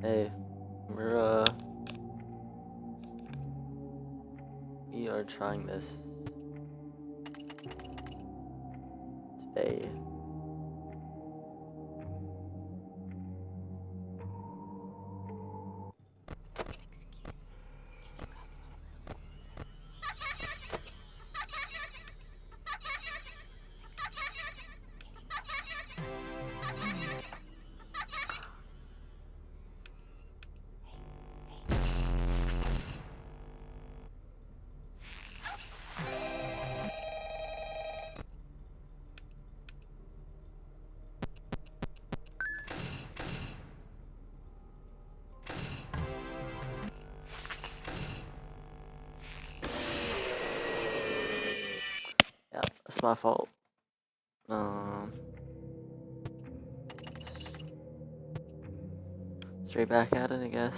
Hey, we are trying this today. Yeah, that's my fault. Straight back at it, I guess.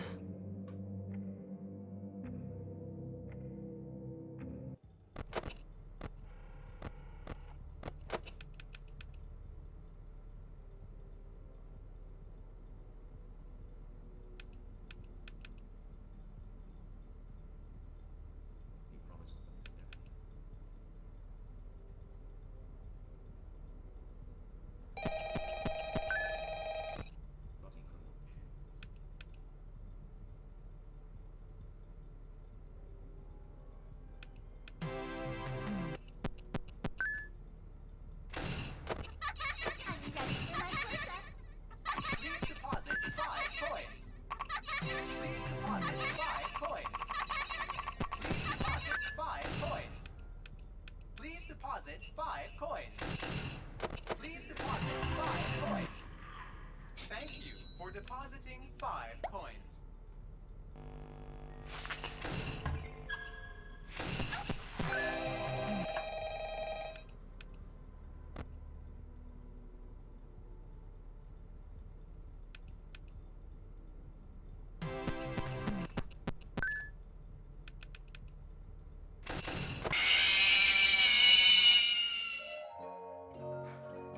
Please deposit 5 coins. Please deposit 5 coins. Thank you for depositing 5 coins.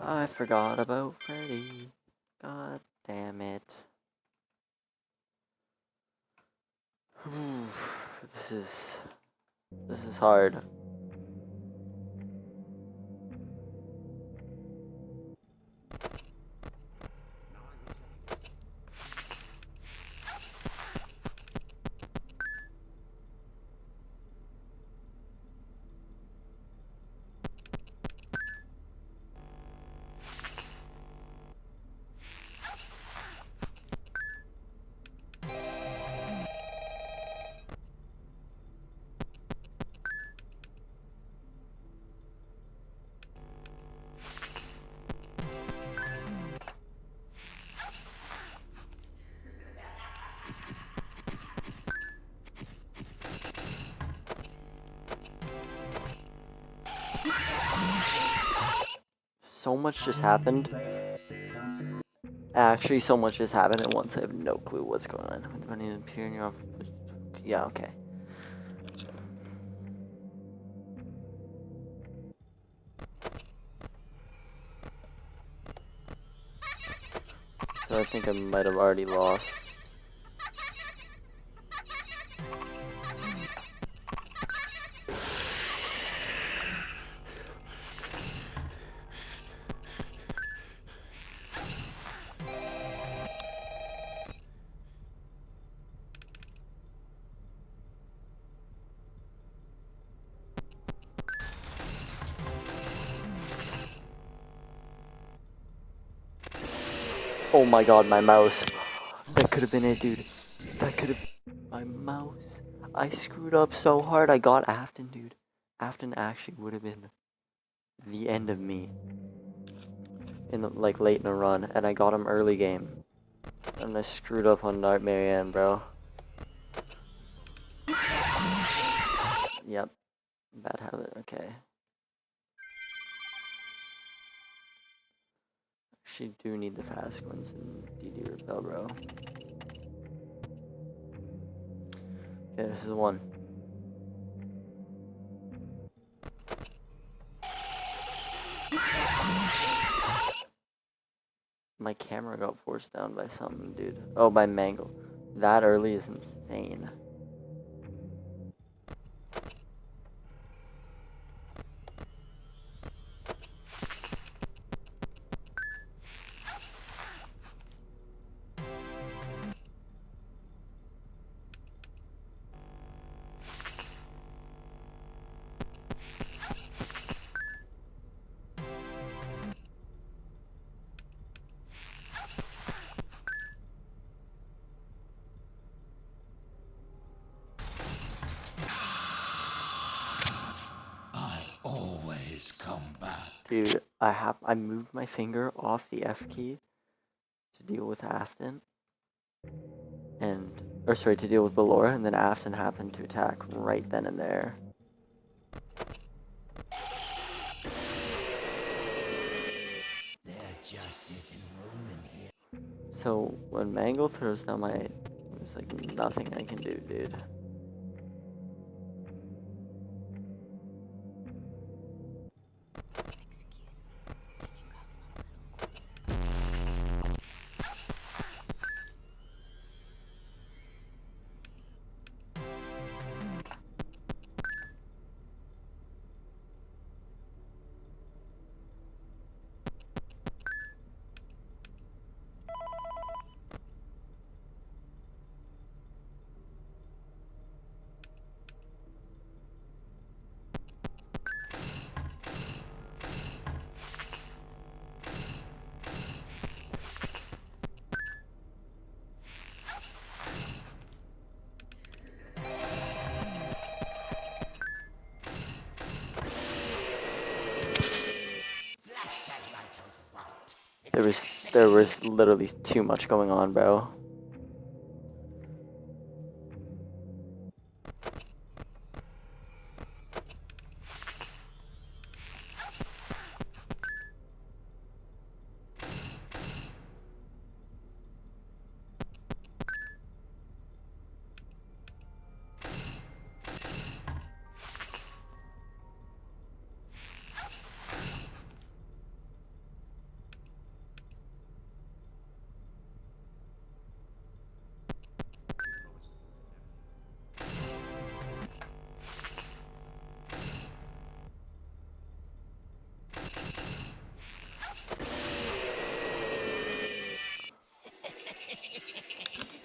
I forgot about Freddy. God damn it. This is hard. So much just happened. Actually, so much just happened at once. I have no clue what's going on. Do I need to appear in your office? Yeah, okay. So I think I might have already lost. Oh my god, my mouse. That could have been it, dude. That could have... My mouse. I screwed up so hard. I got Afton, dude. Afton actually would have been the end of me. In the, like, late in the run. And I got him early game. And I screwed up on Dark Marianne, bro. Yep. Bad habit, okay. Actually do need the fast ones in DD Repel, bro. Okay, this is one. my camera got forced down by something, dude. Oh, by Mangle. That early is insane. I always come back. Dude, I moved my finger off the F key to deal with Afton. Or sorry, to deal with Ballora, and then Afton happened to attack right then and there. There just isn't room in here. So when Mangle throws down my, there's like nothing I can do, dude. Flash that light on the want. There was literally too much going on, bro.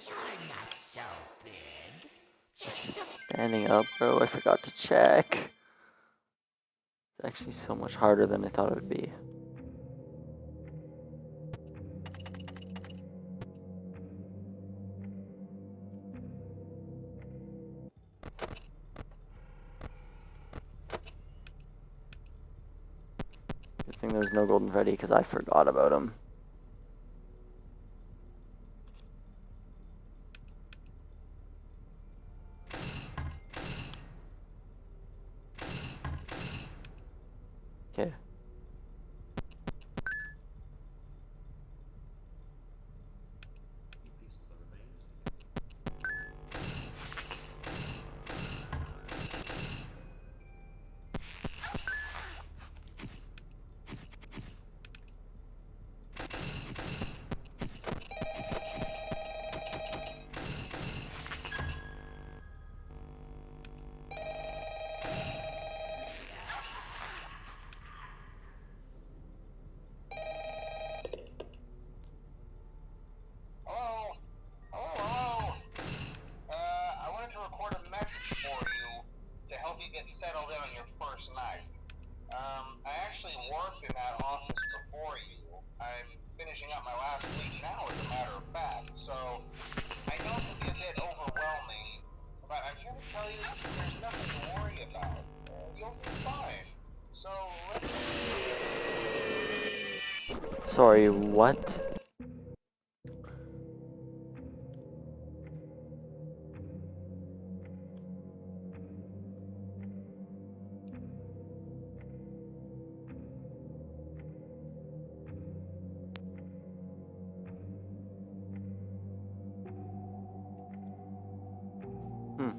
You're not so big. Just a Standing up, bro, I forgot to check. It's actually so much harder than I thought it would be. Good thing there's no Golden Freddy because I forgot about him. Okay. Hello? Hello? I wanted to record a message for you to help you get settled in on your first night. I actually worked in that office before you. I'm finishing up my last week now, as a matter of fact, so I know it can be a bit overwhelming, but I'm here to tell you there's nothing to worry about. You'll be fine. So let's... Sorry, what? Hmm.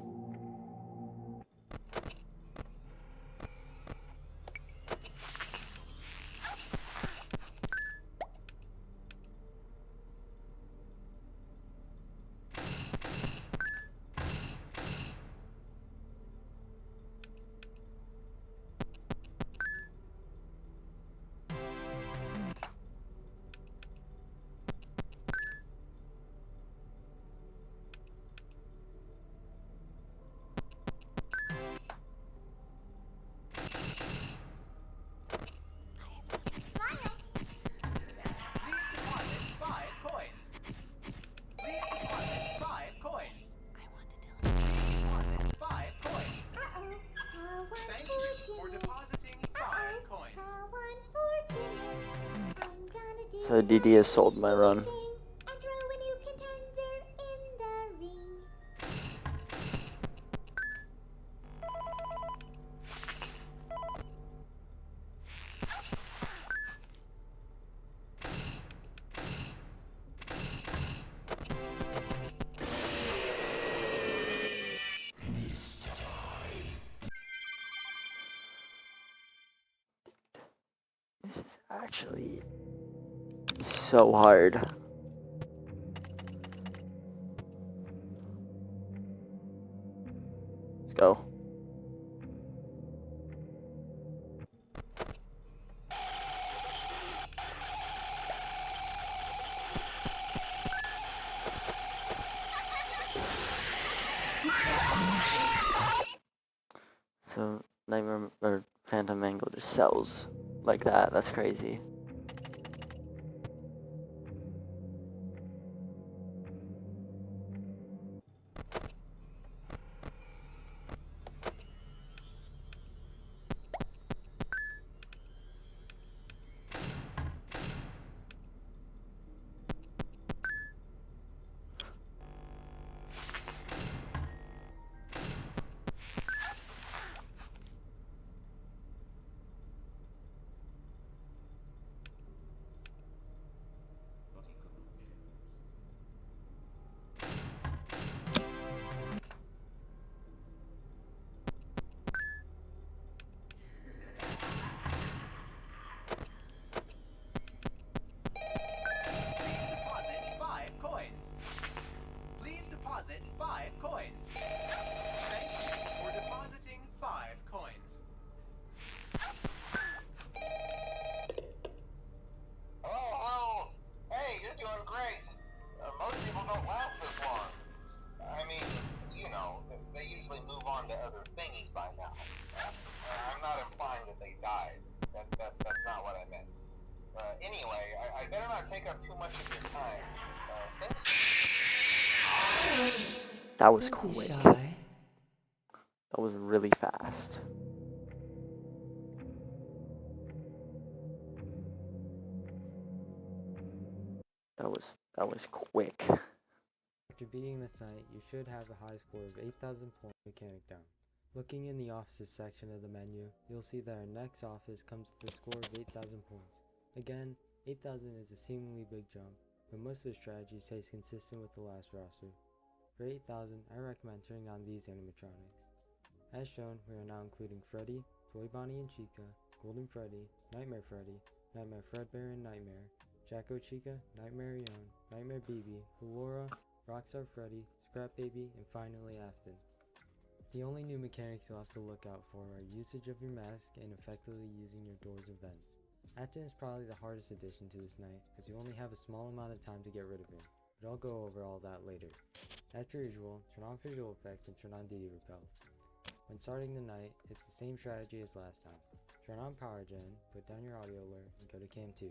The DD has sold my run. And throw a new contender in the ring. This is actually so hard. Let's go. So Nightmare or Phantom Mangle just sells like that. That's crazy. Please deposit 5 coins. Please deposit 5 coins. Thank you for depositing 5 coins. Hello. Hey, you're doing great. Most people don't last this long. I mean, you know, they usually move on to other things by now. I'm not implying that they died. That's not what I meant. Anyway, I better not take up too much of your time. That was Don't be quick. shy. That was really fast. That was quick. After beating this night, you should have a high score of 8,000 points mechanic down. Looking in the offices section of the menu, you'll see that our next office comes with a score of 8,000 points. Again, 8,000 is a seemingly big jump, but most of the strategy stays consistent with the last roster. For 8,000, I recommend turning on these animatronics. As shown, we are now including Freddy, Toy Bonnie and Chica, Golden Freddy, Nightmare Fredbear and Nightmare, Jacko Chica, Nightmare Yon, Nightmare BB, Laura, Rockstar Freddy, Scrap Baby, and finally Afton. The only new mechanics you'll have to look out for are usage of your mask and effectively using your doors and vents. Afton is probably the hardest addition to this night, as you only have a small amount of time to get rid of him, but I'll go over all that later. As per usual, turn on visual effects and turn on DD Repel. When starting the night, it's the same strategy as last time. Turn on Power Gen, put down your audio alert, and go to Cam 2.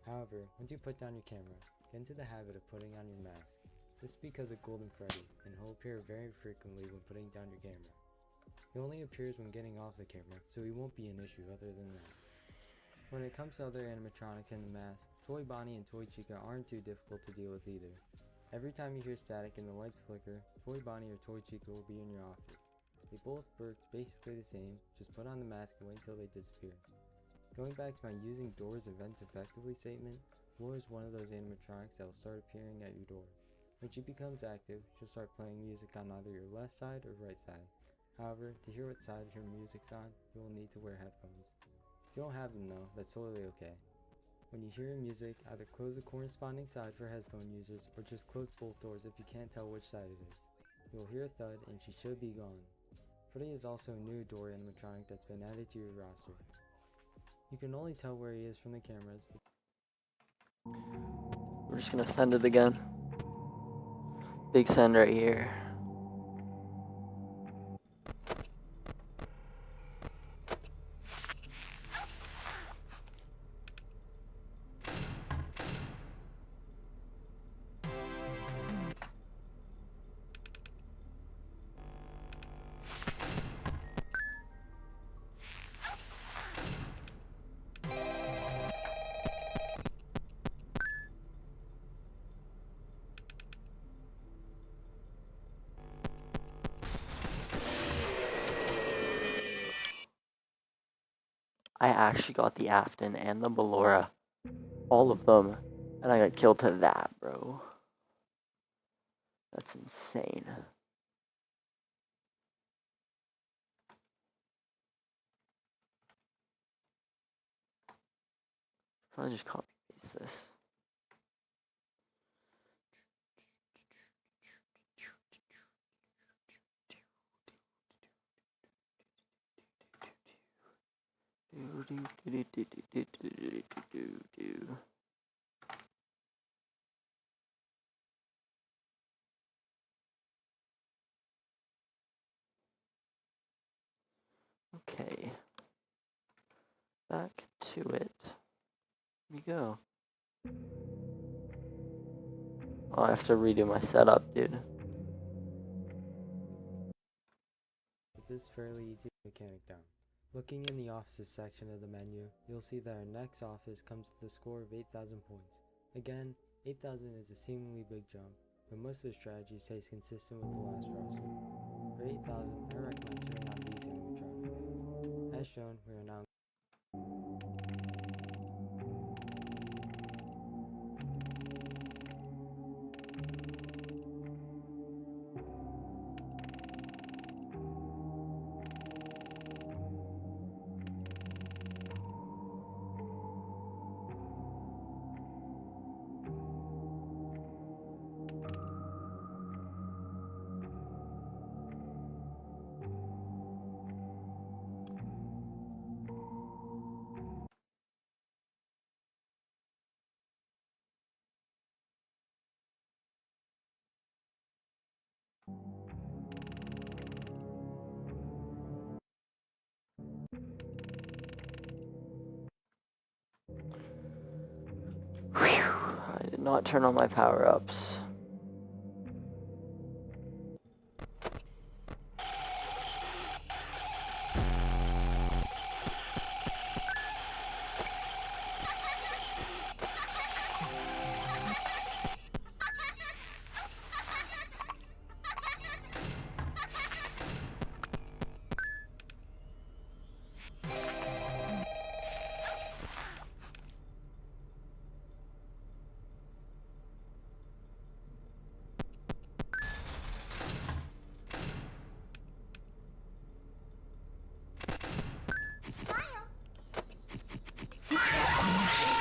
However, once you put down your camera, get into the habit of putting on your mask. This is because of Golden Freddy, and he'll appear very frequently when putting down your camera. He only appears when getting off the camera, so he won't be an issue other than that. When it comes to other animatronics and the mask, Toy Bonnie and Toy Chica aren't too difficult to deal with either. Every time you hear static and the lights flicker, Toy Bonnie or Toy Chica will be in your office. They both work basically the same, just put on the mask and wait until they disappear. Going back to my using doors and vents effectively statement, Laura is one of those animatronics that will start appearing at your door. When she becomes active, she'll start playing music on either your left side or right side. However, to hear what side her music's on, you will need to wear headphones. If you don't have them though, that's totally okay. When you hear music, either close the corresponding side for headphone users or just close both doors if you can't tell which side it is. You'll hear a thud and she should be gone. Freddy is also a new door animatronic that's been added to your roster. You can only tell where he is from the cameras. We're just gonna send it again. Big send right here. I actually got the Afton and the Ballora. All of them. And I got killed to that, bro. That's insane. I'll just copy paste this. Okay. Back to it. Here we go. Oh, I have to redo my setup, dude. With this fairly easy mechanic down. Looking in the offices section of the menu, you'll see that our next office comes with a score of 8,000 points. Again, 8,000 is a seemingly big jump, but most of the strategy stays consistent with the last roster. For 8,000, I recommend turning on these animatronics. As shown, we are now Whew, I did not turn on my power-ups.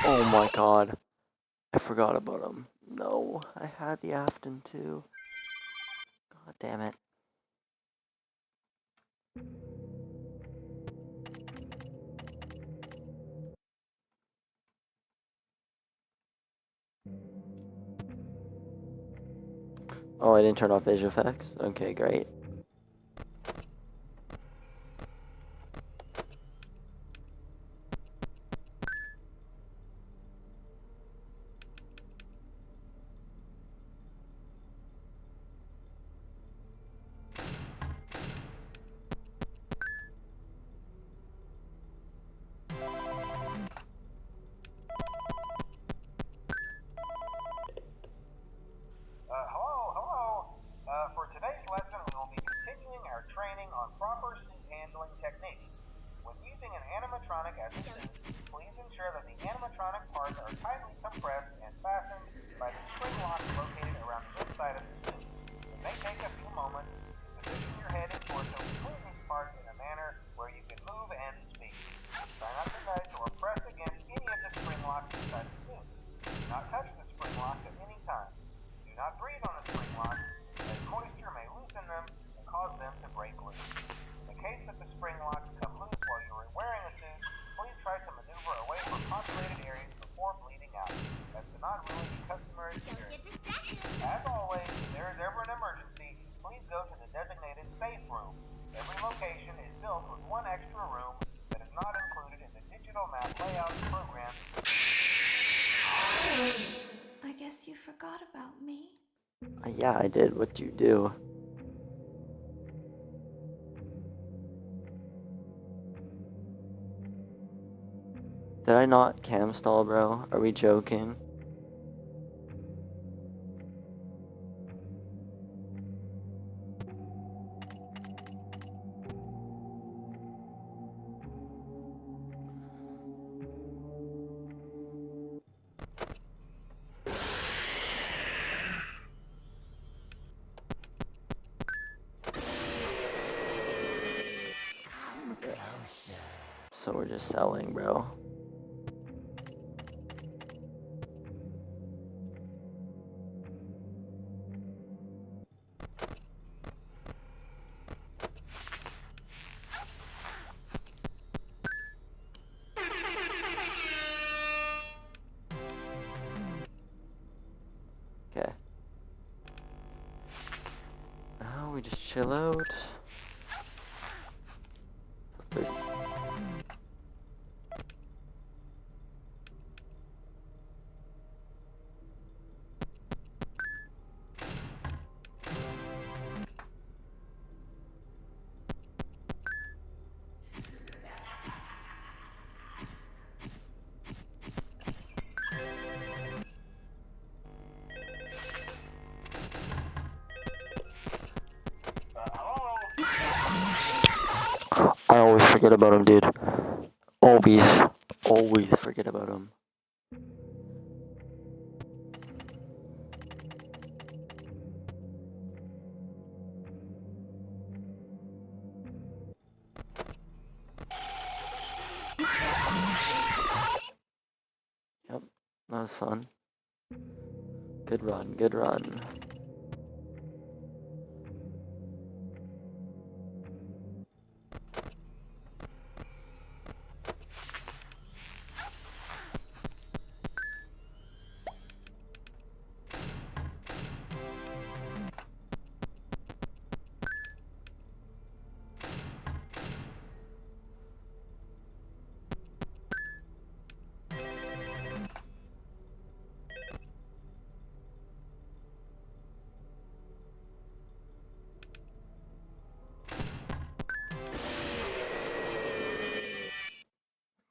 Oh my god. I forgot about him. No, I had the Afton too. God damn it. Oh, I didn't turn off visual effects? Okay, great. Hello. For today's lesson, we will be continuing our training on proper suit handling techniques. When using an animatronic as a suit, please ensure that the animatronic parts are tightly compressed and fastened by the spring locks located around the inside of the suit. It may take a few moments to position your head and torso between these parts in a manner where you can move and speak. Try not to nudge or press against any of the spring locks inside the suit. Do not touch the spring locks at any time. Do not breathe on the spring locks, as moisture may loosen them and cause them to break loose. In the case that the spring locks come loose while you are wearing a suit, please try to maneuver away from populated areas before bleeding out. That's not really the customer experience. As always, if there is ever an emergency, please go to the designated safe room. Every location is built with one extra room that is not included in the digital map layout program. I guess you forgot about me. Yeah, I did. What'd you do? Did I not cam stall, bro? Are we joking? closer. So we're just selling, bro. Okay. Now we just chill out. 30. I always forget about him, dude. Always forget about him. Yep, that was fun. Good run, good run.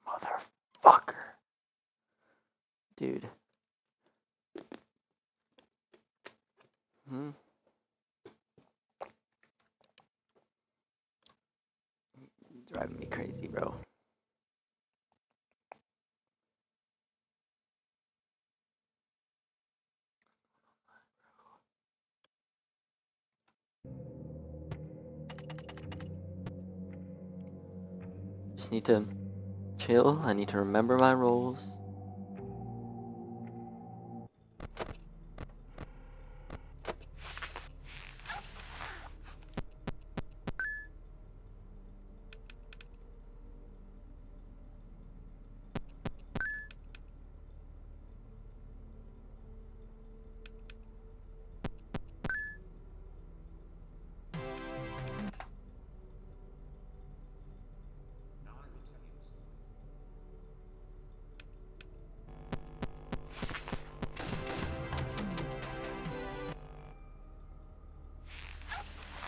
Motherfucker. Dude. Hmm? Driving me crazy, bro. Just need to chill. I need to remember my roles.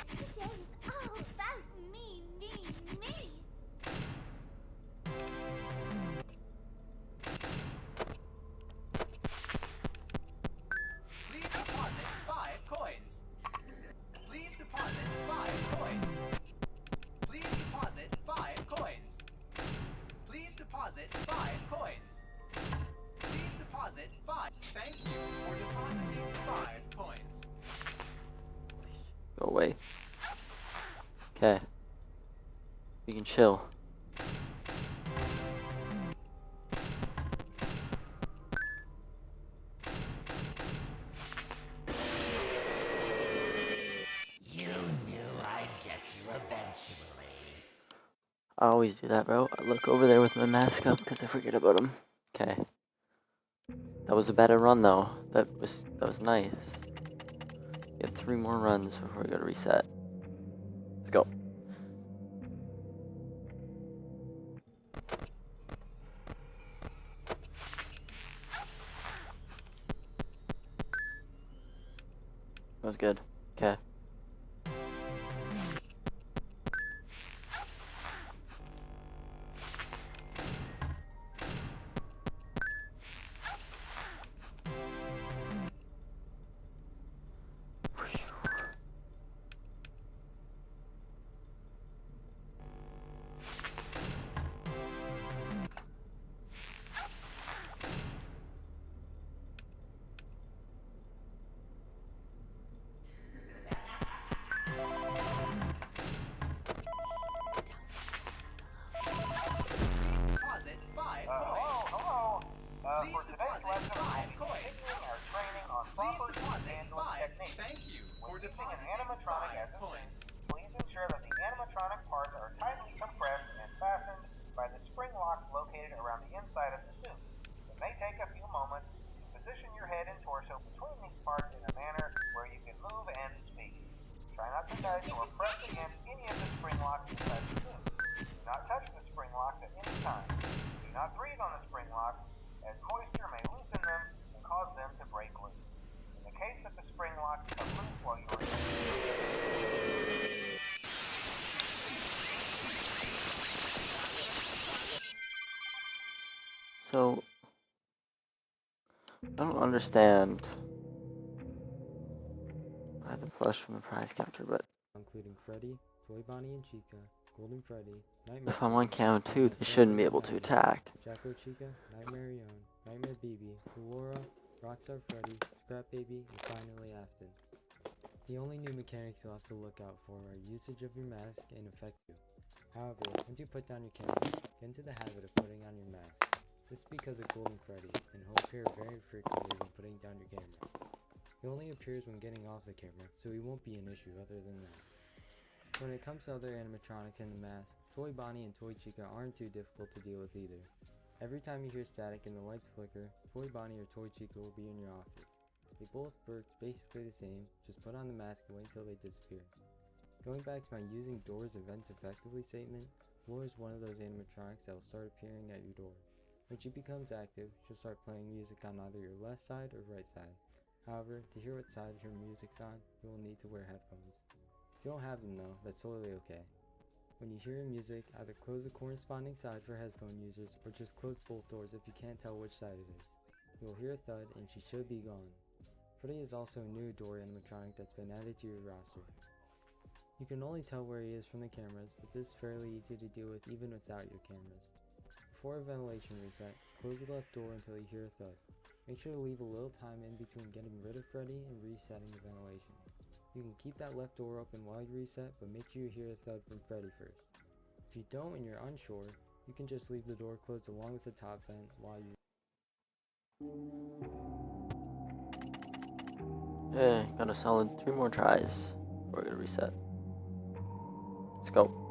Today is all about me, me, me. Please deposit 5 coins. Please deposit 5 coins. Please deposit 5 coins. Please deposit 5 coins. Please deposit 5. Thank you for depositing 5 coins. Go away. Okay. We can chill. You knew I'd get you eventually. I always do that, bro. I look over there with my mask up because I forget about him. Okay. That was a better run, though. That was nice. We have 3 more runs before we gotta reset. Let's go. That was good. Okay. using an Depositing animatronic 5 as a coins. suit, please ensure that the animatronic parts are tightly compressed and fastened by the spring locks located around the inside of the suit. It may take a few moments to position your head and torso between these parts in a manner where you can move and speak. Try not to nudge or press against any of the spring locks inside the suit. Do not touch the spring locks at any time. Do not breathe on the spring locks, as moisture may loosen them and cause them to break loose. In the case that the spring locks come loose while you are So, I don't understand. I had to flush from the prize counter, but including Freddy, Toy Bonnie and Chica, Golden Freddy, Nightmare if I'm on Chica, count 2, Nightmare they shouldn't be Freddy, able to Nightmare, attack. Jacko Chica, Nightmare Yon, Nightmare BB, Laura, Rockstar Freddy, Scrap Baby, and finally Afton. The only new mechanics you'll have to look out for are usage of your mask and effect. However, once you put down your camera, get into the habit of putting on your mask. This is because of Golden Freddy, and he'll appear very frequently when putting down your camera. He only appears when getting off the camera, so he won't be an issue other than that. When it comes to other animatronics in the mask, Toy Bonnie and Toy Chica aren't too difficult to deal with either. Every time you hear static and the lights flicker, Toy Bonnie or Toy Chica will be in your office. They both work basically the same, just put on the mask and wait until they disappear. Going back to my using doors events effectively statement, Laura is one of those animatronics that will start appearing at your door. When she becomes active, she'll start playing music on either your left side or right side. However, to hear what side her music's on, you will need to wear headphones. If you don't have them though, that's totally okay. When you hear music, either close the corresponding side for headphone users or just close both doors if you can't tell which side it is. You will hear a thud and she should be gone. Freddy is also a new door animatronic that's been added to your roster. You can only tell where he is from the cameras, but this is fairly easy to deal with even without your cameras. Before a ventilation reset, close the left door until you hear a thud. Make sure to leave a little time in between getting rid of Freddy and resetting the ventilation. You can keep that left door open while you reset, but make sure you hear a thud from Freddy first. If you don't and you're unsure, you can just leave the door closed along with the top vent while you Okay, got a solid 3 more tries. We're gonna reset. Let's go.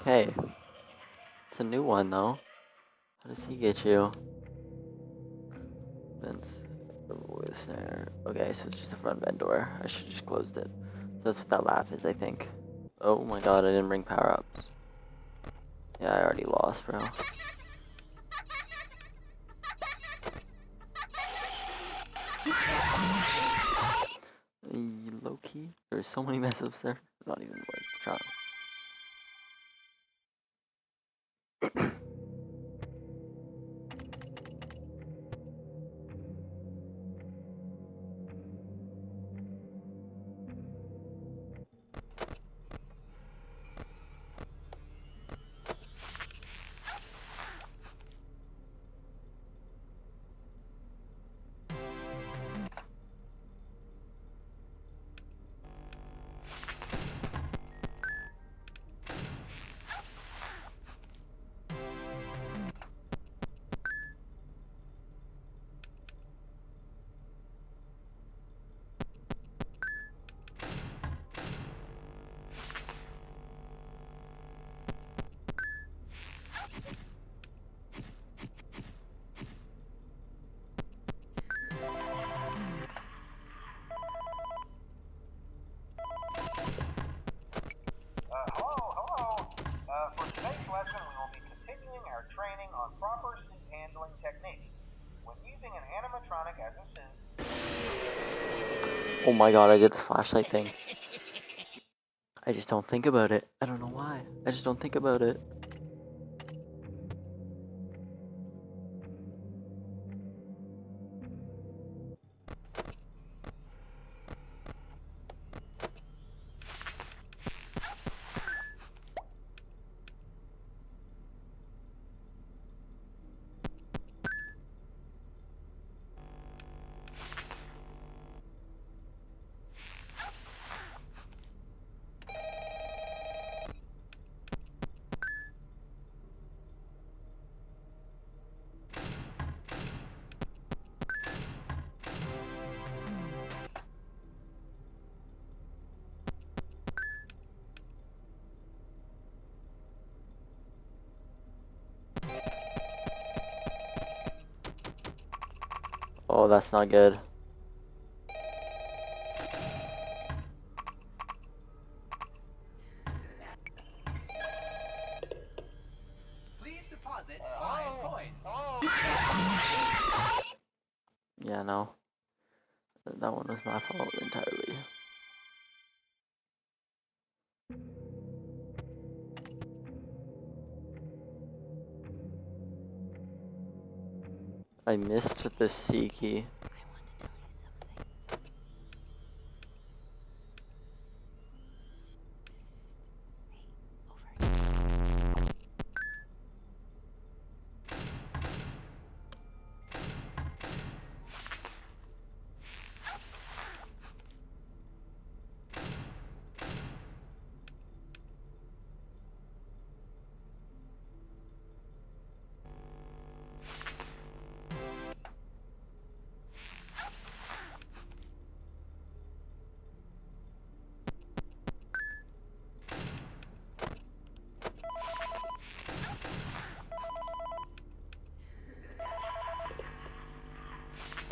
Okay. It's a new one though. How does he get you? Vents. Avoid the snare. Okay, so it's just a front vent door. I should have just closed it. So that's what that laugh is, I think. Oh my god, I didn't bring power-ups. Yeah, I already lost, bro. Low key? There's so many mess ups there. Not even worth trying. using an animatronic as a suit. Oh my god, I did the flashlight thing. I just don't think about it. I don't know why. I just don't think about it. Oh, that's not good. Please deposit 5 coins. Yeah, no. That one was my fault entirely. I missed the C key.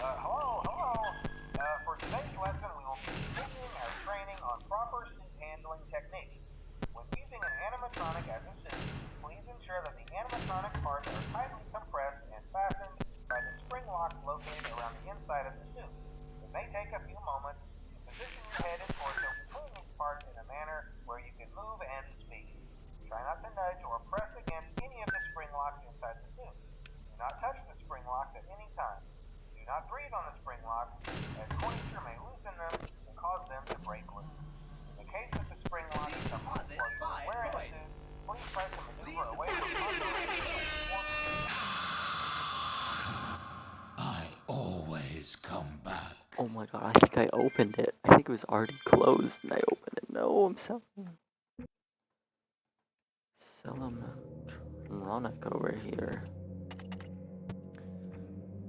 Hello. For today's lesson, we will be continuing our training on proper suit handling techniques. When using an animatronic as a suit, please ensure that the animatronic parts are tightly compressed and fastened by the spring locks located around the inside of the suit. It may take a few moments to position your head and torso between these parts in a manner where you can move and speak. Try not to nudge or press against any of the spring locks inside the suit. Do not touch the spring locks at any time. Do not breathe on the spring locks, as moisture may loosen them and cause them to break loose. In the case that the spring locks Please come loose deposit while you are 5 wearing the coins. suit, please try to maneuver Please away from I always come back. Oh my god, I think I opened it. I think it was already closed and I opened it. No, I'm selling. Ronic over here.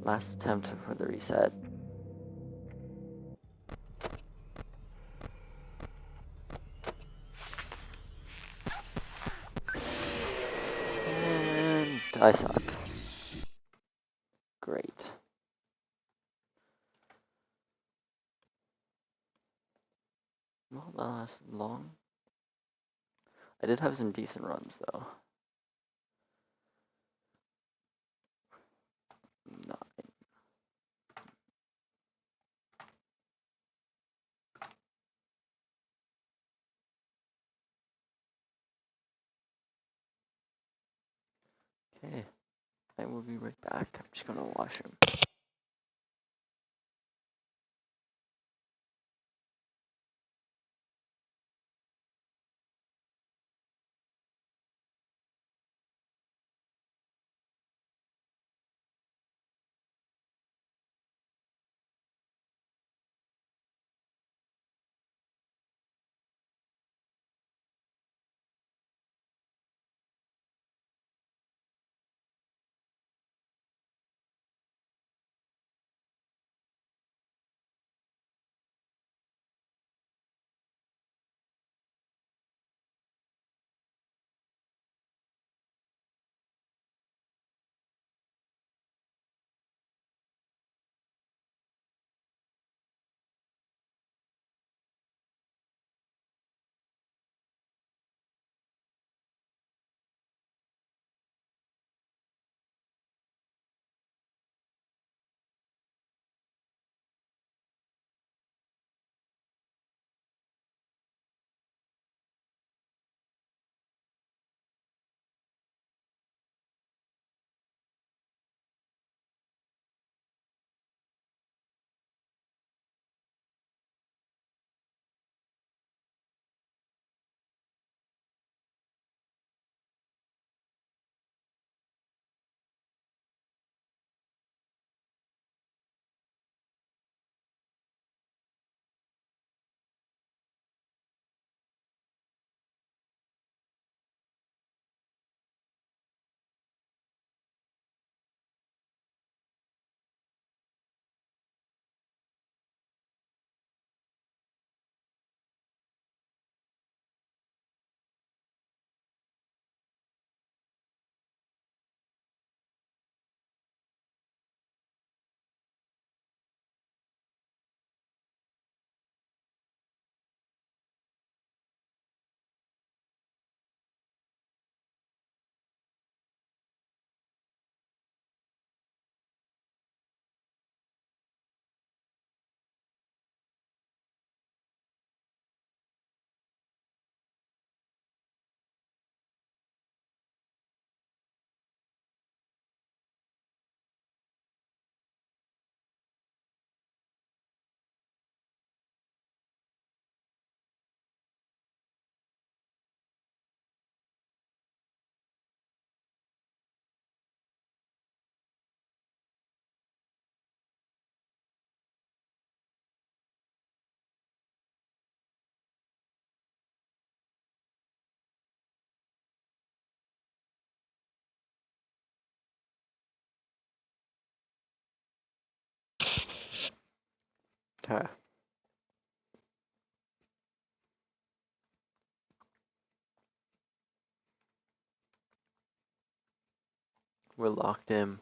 Last attempt for the reset. And I suck. Great. Well, that lasted long. I did have some decent runs though. No. Okay, I will be right back. I'm just gonna wash him. Okay. We're locked in.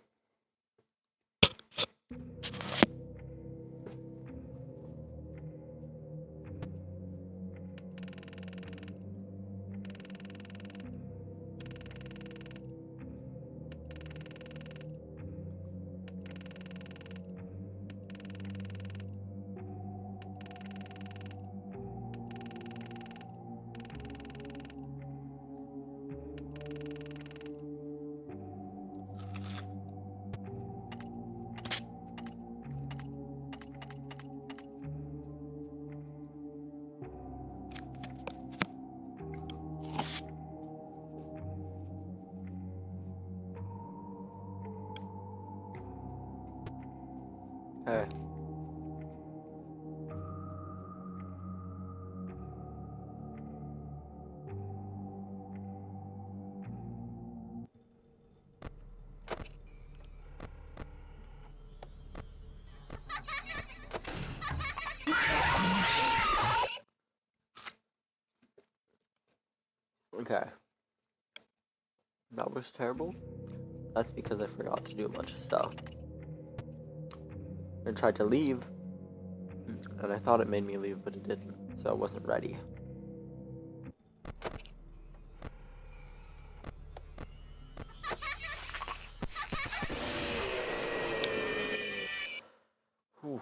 Okay. Okay. That was terrible. That's because I forgot to do a bunch of stuff. I tried to leave, and I thought it made me leave, but it didn't, so I wasn't ready. Whew.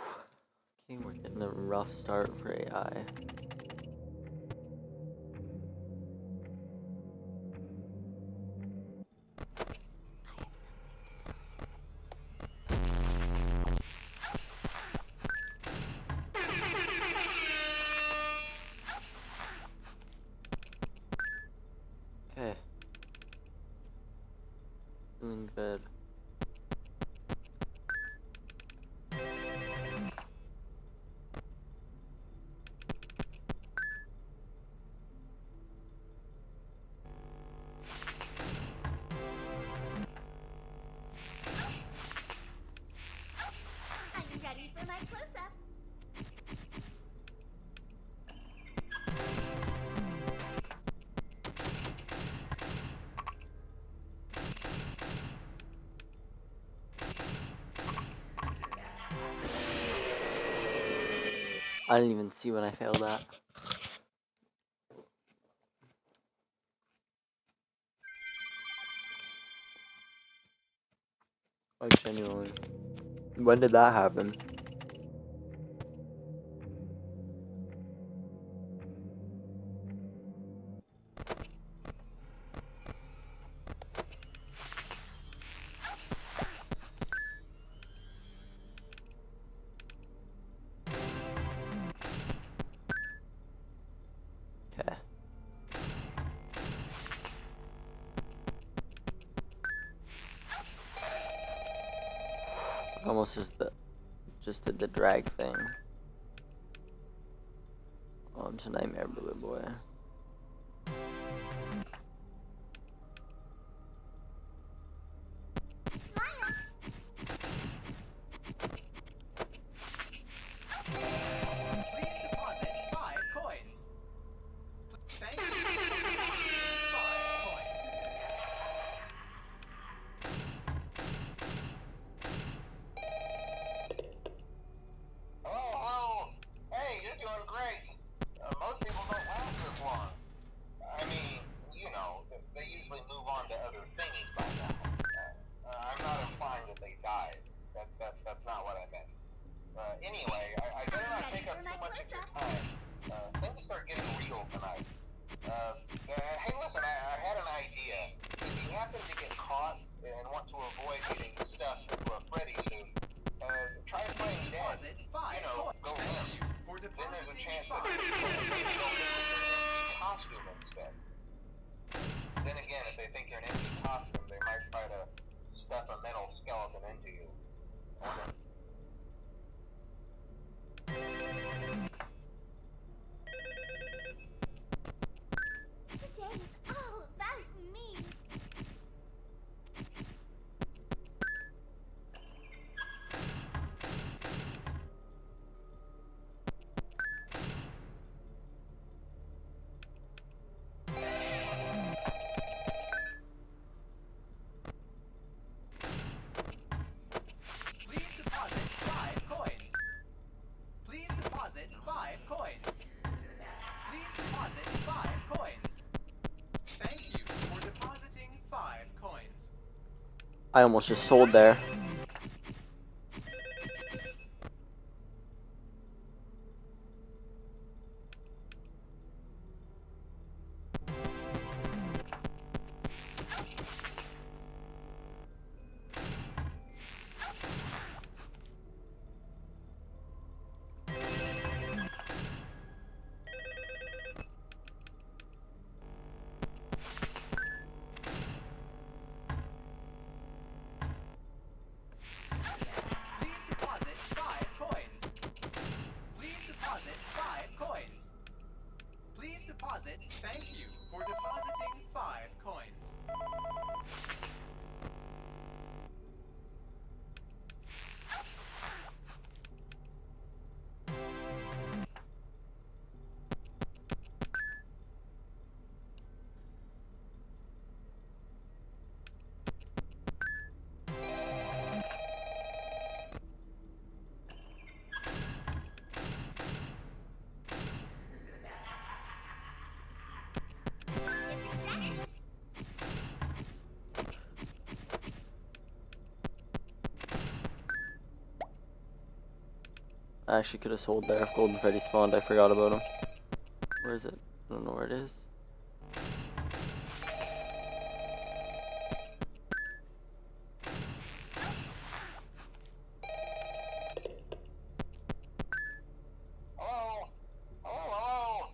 Okay, we're getting a rough start for AI. Okay. Feeling good. I'm ready for my close-up. I didn't even see when I failed that. Like, genuinely. When did that happen? Okay. Almost just did the drag thing. On to Nightmare Blue Boy. Smile. Please deposit 5 coins. Thank you for depositing 5 coins. Hello, hello. Hey, you're doing great. Most people don't last this long. I mean, you know, they usually move on to other things by now. I'm not implying that they died. That's not what I meant. Anyway, I better not take up too much of your time. Things start getting real tonight. Hey, listen, I had an idea. If you happen to get caught and want to avoid getting stuffed into a Freddy suit, try playing dead. Deposit 5 You know, coins. go Thank limp. you for Then there's a depositing chance 5 that maybe coins. they'll think that you're an empty costume instead. Then again, if they think you're an empty costume, they might try to stuff a metal skeleton into you. I wonder- Today is all about me. I almost just sold there. Please deposit 5 coins. Please deposit 5 coins. Please deposit. Thank you for depositing 5 coins. I actually could have sold there if Golden Freddy spawned. I forgot about him. Where is it? I don't know where it is. Hello? Hello?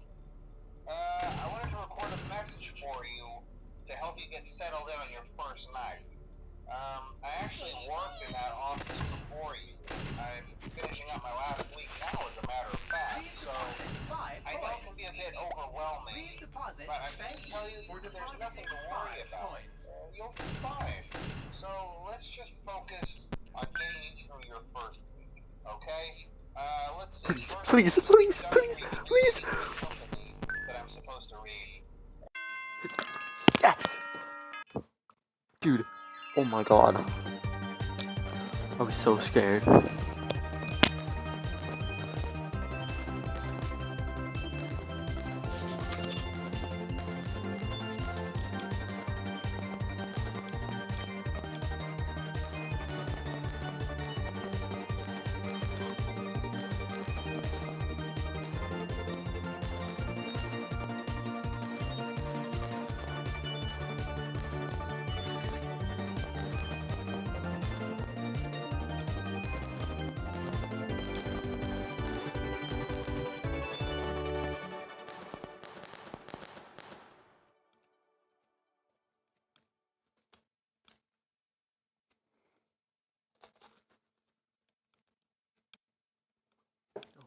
I wanted to record a message for you to help you get settled in on your first night. I actually worked in that office before you. I'm finishing up my last week now, as a matter of fact, Please so deposit 5 I know it can coins. be a bit overwhelming, Please deposit. but I can Thank tell you you for that there's nothing depositing to worry 5 about. coins. You'll be fine. So let's just focus on getting you through your first week, okay? Let's see. Please, First please, thing is please, introductory please, to please. the company that I'm supposed to read. Yes! Dude, oh my god. I was so scared.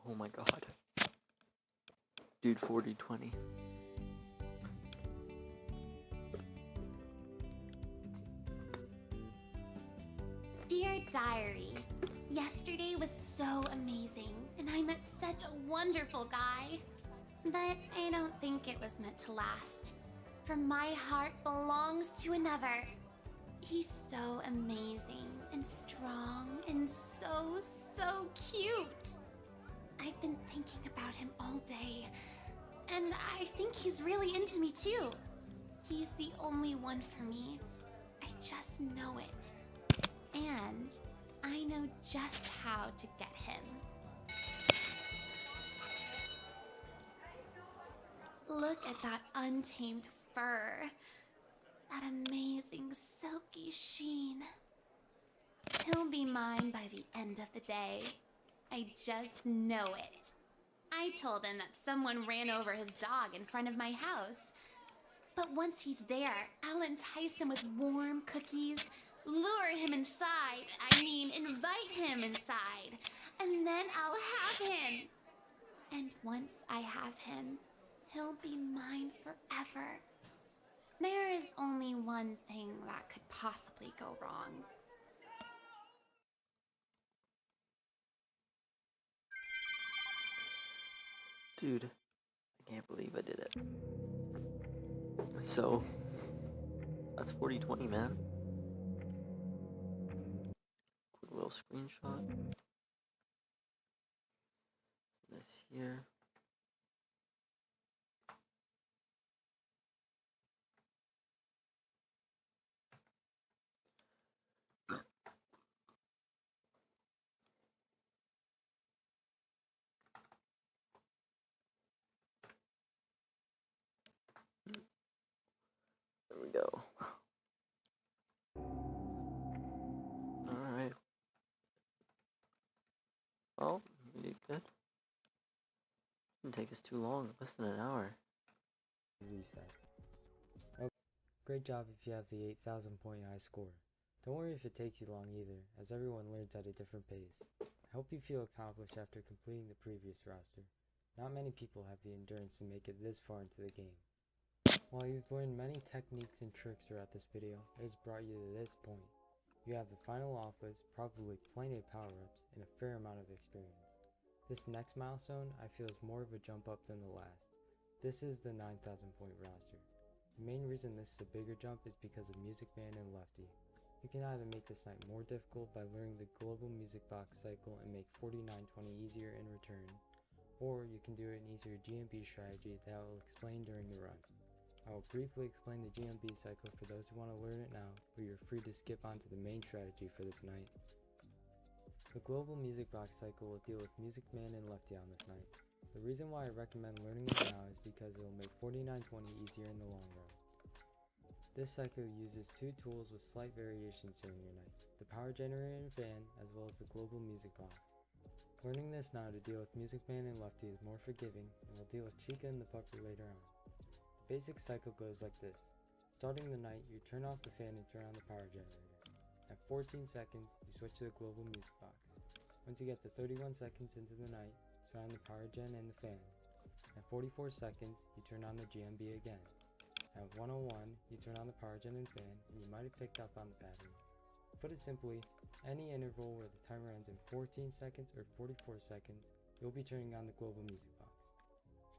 Oh my god. Dude, 40-20. Dear Diary, yesterday was so amazing, and I met such a wonderful guy. But I don't think it was meant to last. For my heart belongs to another. He's so amazing and strong and so cute. I've been thinking about him all day, and I think he's really into me too. He's the only one for me. I just know it. And I know just how to get him. Look at that untamed fur. That amazing silky sheen. He'll be mine by the end of the day. I just know it. I told him that someone ran over his dog in front of my house. But once he's there, I'll entice him with warm cookies, lure him inside, invite him inside, and then I'll have him. And once I have him, he'll be mine forever. There is only one thing that could possibly go wrong. Dude, I can't believe I did it. So, that's 40-20, man. Quick little screenshot. This here. Oh, you did good. Didn't take us too long, less than an hour. Reset. Okay. Great job if you have the 8,000 point high score. Don't worry if it takes you long either, as everyone learns at a different pace. I hope you feel accomplished after completing the previous roster. Not many people have the endurance to make it this far into the game. While you've learned many techniques and tricks throughout this video, it has brought you to this point. You have the final off list, probably plenty of power-ups, and a fair amount of experience. This next milestone I feel is more of a jump up than the last. This is the 9,000 point roster. The main reason this is a bigger jump is because of Music Man and Lefty. You can either make this night more difficult by learning the global music box cycle and make 4920 easier in return, or you can do an easier GMB strategy that I will explain during the run. I will briefly explain the GMB cycle for those who want to learn it now, but you're free to skip on to the main strategy for this night. The global music box cycle will deal with Music Man and Lefty on this night. The reason why I recommend learning it now is because it will make 4920 easier in the long run. This cycle uses two tools with slight variations during your night, the power generator and fan, as well as the global music box. Learning this now to deal with Music Man and Lefty is more forgiving, and will deal with Chica and the puppy later on. The basic cycle goes like this. Starting the night, you turn off the fan and turn on the power generator. At 14 seconds, you switch to the global music box. Once you get to 31 seconds into the night, turn on the power gen and the fan. At 44 seconds, you turn on the GMB again. At 101, you turn on the power gen and fan, and you might have picked up on the pattern. To put it simply, any interval where the timer ends in 14 seconds or 44 seconds, you'll be turning on the global music box.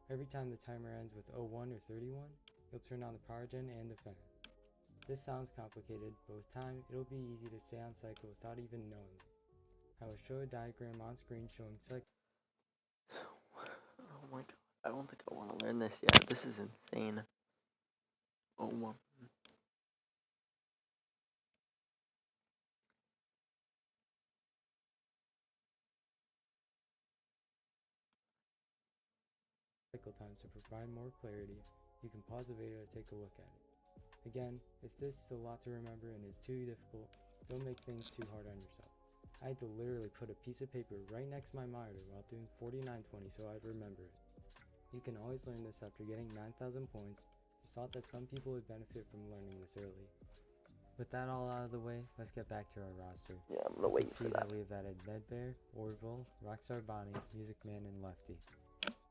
Every time the timer ends with 01 or 31, you'll turn on the power gen and the fan. This sounds complicated, but with time, it'll be easy to stay on cycle without even knowing it. I will show a diagram on screen showing cycle. Oh my god, I don't think I want to learn this yet. This is insane. Oh my. Cycle times to provide more clarity, you can pause the video to take a look at it. Again, if this is a lot to remember and is too difficult, don't make things too hard on yourself. I had to literally put a piece of paper right next to my monitor while doing 4920 so I'd remember it. You can always learn this after getting 9,000 points. Just thought that some people would benefit from learning this early. With that all out of the way, let's get back to our roster. Yeah, I'm gonna You wait can for see that. that we have added Medbear, Orville, Rockstar Bonnie, Music Man, and Lefty.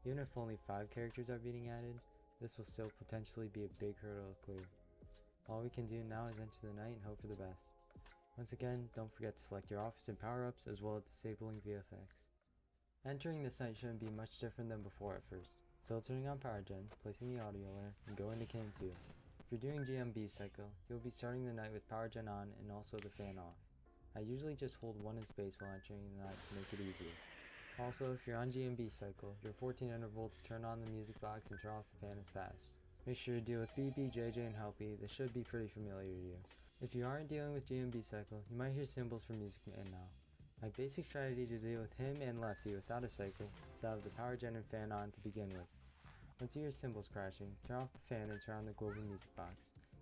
Even if only 5 characters are being added, this will still potentially be a big hurdle to clear. All we can do now is enter the night and hope for the best. Once again, don't forget to select your office and power-ups as well as disabling VFX. Entering this night shouldn't be much different than before at first. Still turning on power gen, placing the audio layer, and go into cam 2. If you're doing GMB cycle, you'll be starting the night with power gen on and also the fan off. I usually just hold 1 in space while entering the night to make it easier. Also, if you're on GMB cycle, your 1400 volts turn on the music box and turn off the fan is fast. Make sure to deal with BB, JJ, and Helpy. This should be pretty familiar to you. If you aren't dealing with GMB cycle, you might hear symbols from Music Man now. My basic strategy to deal with him and Lefty without a cycle is to have the power gen and fan on to begin with. Once you hear cymbals crashing, turn off the fan and turn on the global music box.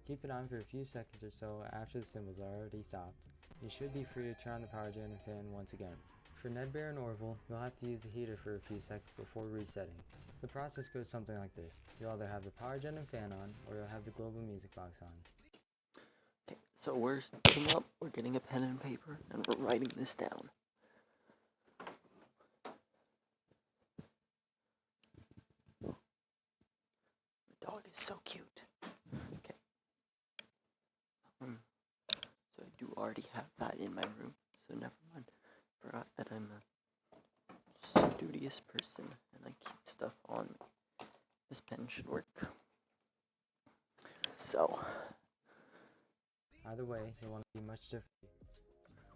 Keep it on for a few seconds or so after the cymbals are already stopped. You should be free to turn on the power gen and fan once again. For Nedbear and Orville, you'll have to use the heater for a few seconds before resetting. The process goes something like this. You'll either have the power gen and fan on, or you'll have the global music box on. Okay, so we're sitting up, we're getting a pen and paper, and we're writing this down. The dog is so cute. Okay. So I do already have that in my room, so never mind. Forgot that I'm a studious person, and I keep stuff on me. This pen should work. So. Either way, you'll want to be much different.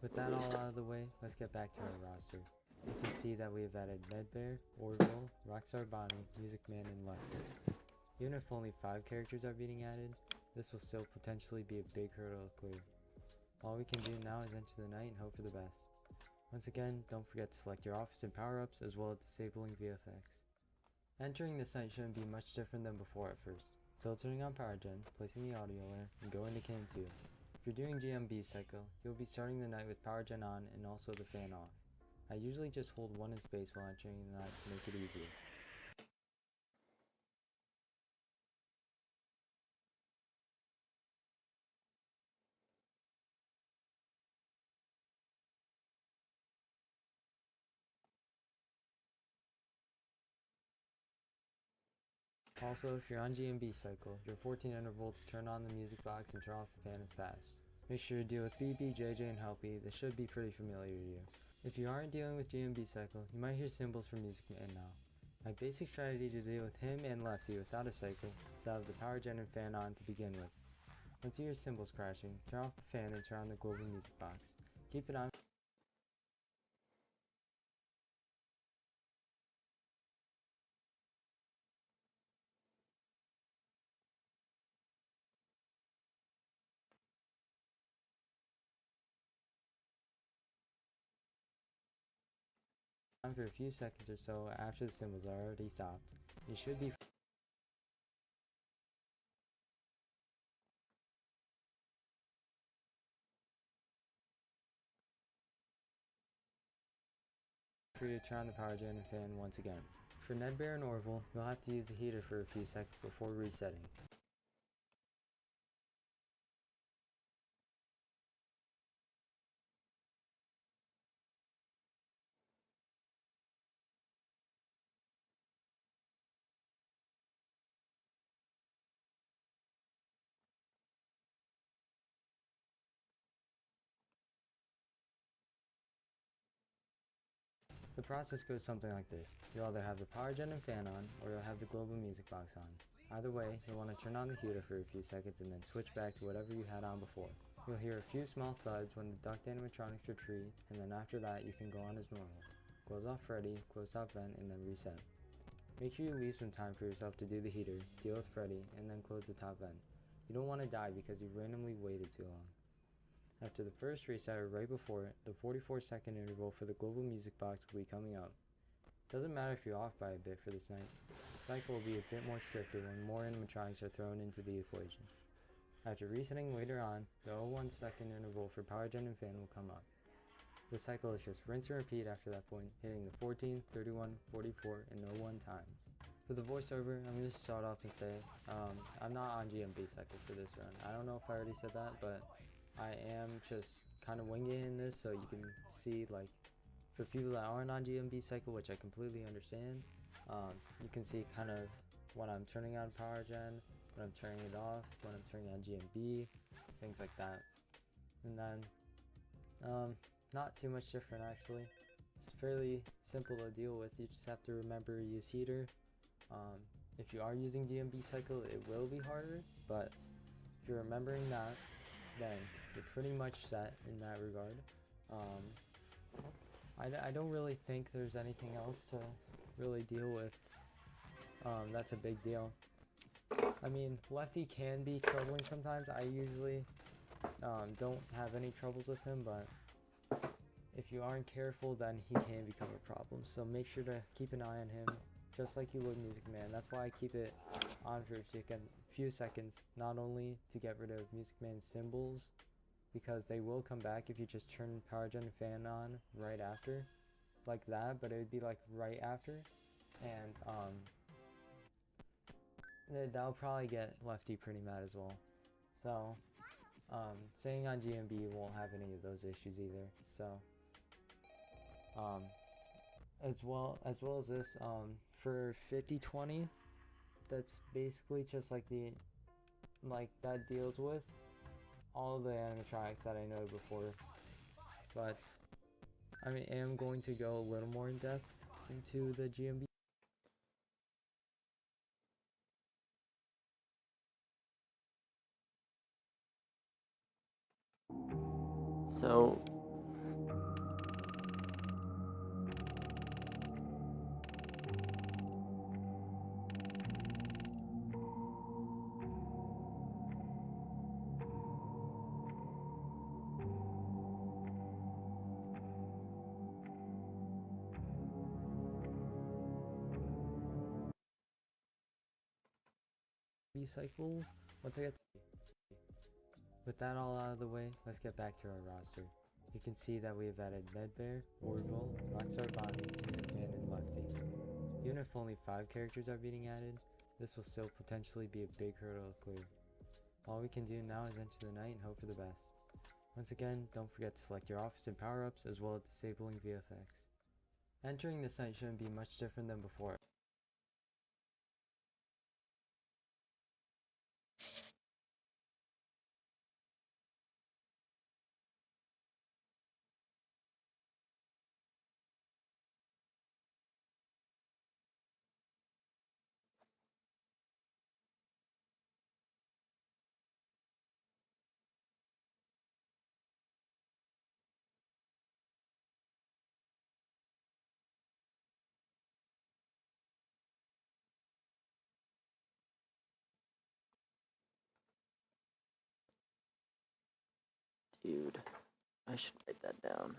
With that all out of the way, let's get back to our roster. You can see that we have added Medbear, Orville, Rockstar Bonnie, Music Man, and Lefty. Even if only 5 characters are being added, this will still potentially be a big hurdle to clear. All we can do now is enter the night and hope for the best. Once again, don't forget to select your office and power-ups as well as disabling VFX. Entering this night shouldn't be much different than before at first. Still turning on power gen, placing the audio layer, and go into cam 2. If you're doing GMB cycle, you'll be starting the night with power gen on and also the fan off. I usually just hold 1 in space while entering the knife to make it easier. Also, if you're on GMB cycle, your 14 interval to turn on the music box and turn off the fan is passed. Make sure to deal with BB, JJ, and Helpy. This should be pretty familiar to you. If you aren't dealing with GMB cycle, you might hear symbols from Music Man now. My basic strategy to deal with him and Lefty without a cycle is to have the power gen and fan on to begin with. Once you hear cymbals crashing, turn off the fan and turn on the global music box. Keep it on for a few seconds or so after the cymbals are already stopped. You should be free to turn on the power gen and fan once again. For Nedbear and Orville, you'll have to use the heater for a few seconds before resetting. The process goes something like this. You'll either have the power gen and fan on, or you'll have the global music box on. Either way, you'll want to turn on the heater for a few seconds and then switch back to whatever you had on before. You'll hear a few small thuds when the duct animatronics retreat, and then after that you can go on as normal. Close off Freddy, close off vent, and then reset. Make sure you leave some time for yourself to do the heater, deal with Freddy, and then close the top vent. You don't want to die because you randomly waited too long. After the first reset or right before it, the 44-second interval for the global music box will be coming up. Doesn't matter if you're off by a bit for this night. The cycle will be a bit more stricter when more animatronics are thrown into the equation. After resetting later on, the 01-second interval for power gen and fan will come up. The cycle is just rinse and repeat after that point, hitting the 14, 31, 44, and 01 times. For the voiceover, I'm going to start off and say, I'm not on GMB cycle for this run. I don't know if I already said that, but I am just kind of winging it in this so you can see, like, for people that aren't on GMB cycle, which I completely understand, you can see kind of when I'm turning on power gen, when I'm turning it off, when I'm turning on GMB, things like that. And then, not too much different actually. It's fairly simple to deal with. You just have to remember to use heater. If you are using GMB cycle, it will be harder, but if you're remembering that, then you're pretty much set in that regard. I don't really think there's anything else to really deal with. That's a big deal. I mean, Lefty can be troubling sometimes. I usually don't have any troubles with him, but if you aren't careful, then he can become a problem. So make sure to keep an eye on him, just like you would Music Man. That's why I keep it on for a few seconds, not only to get rid of Music Man's symbols, because they will come back if you just turn power gen and fan on right after, like that, but it would be like right after, and that'll probably get Lefty pretty mad as well. So staying on GMB won't have any of those issues either. So as well as this, for 50/20, that's basically just like that deals with all the animatronics that I know before, but I am going to go a little more in depth into the GMB. So Cycle. Once I get with that all out of the way, let's get back to our roster. You can see that we have added Medbear, Wardroll, Rockstar Bonnie, Music Man, and Lefty. Even if only 5 characters are being added, this will still potentially be a big hurdle to clear. All we can do now is enter the night and hope for the best. Once again, don't forget to select your office and power-ups as well as disabling VFX. Entering this night shouldn't be much different than before. Dude, I should write that down.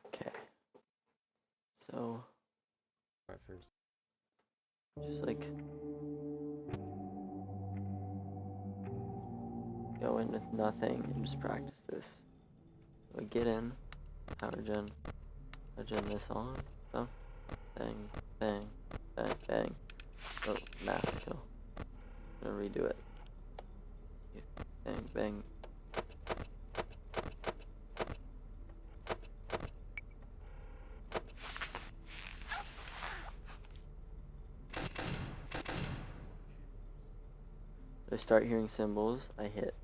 Okay. So, At first. just like go in with nothing and just practice this. So I get in, power gen this on, so bang, bang, bang, bang. Oh, mask go. I'm gonna redo it. Bang, bang. I start hearing cymbals, I hit.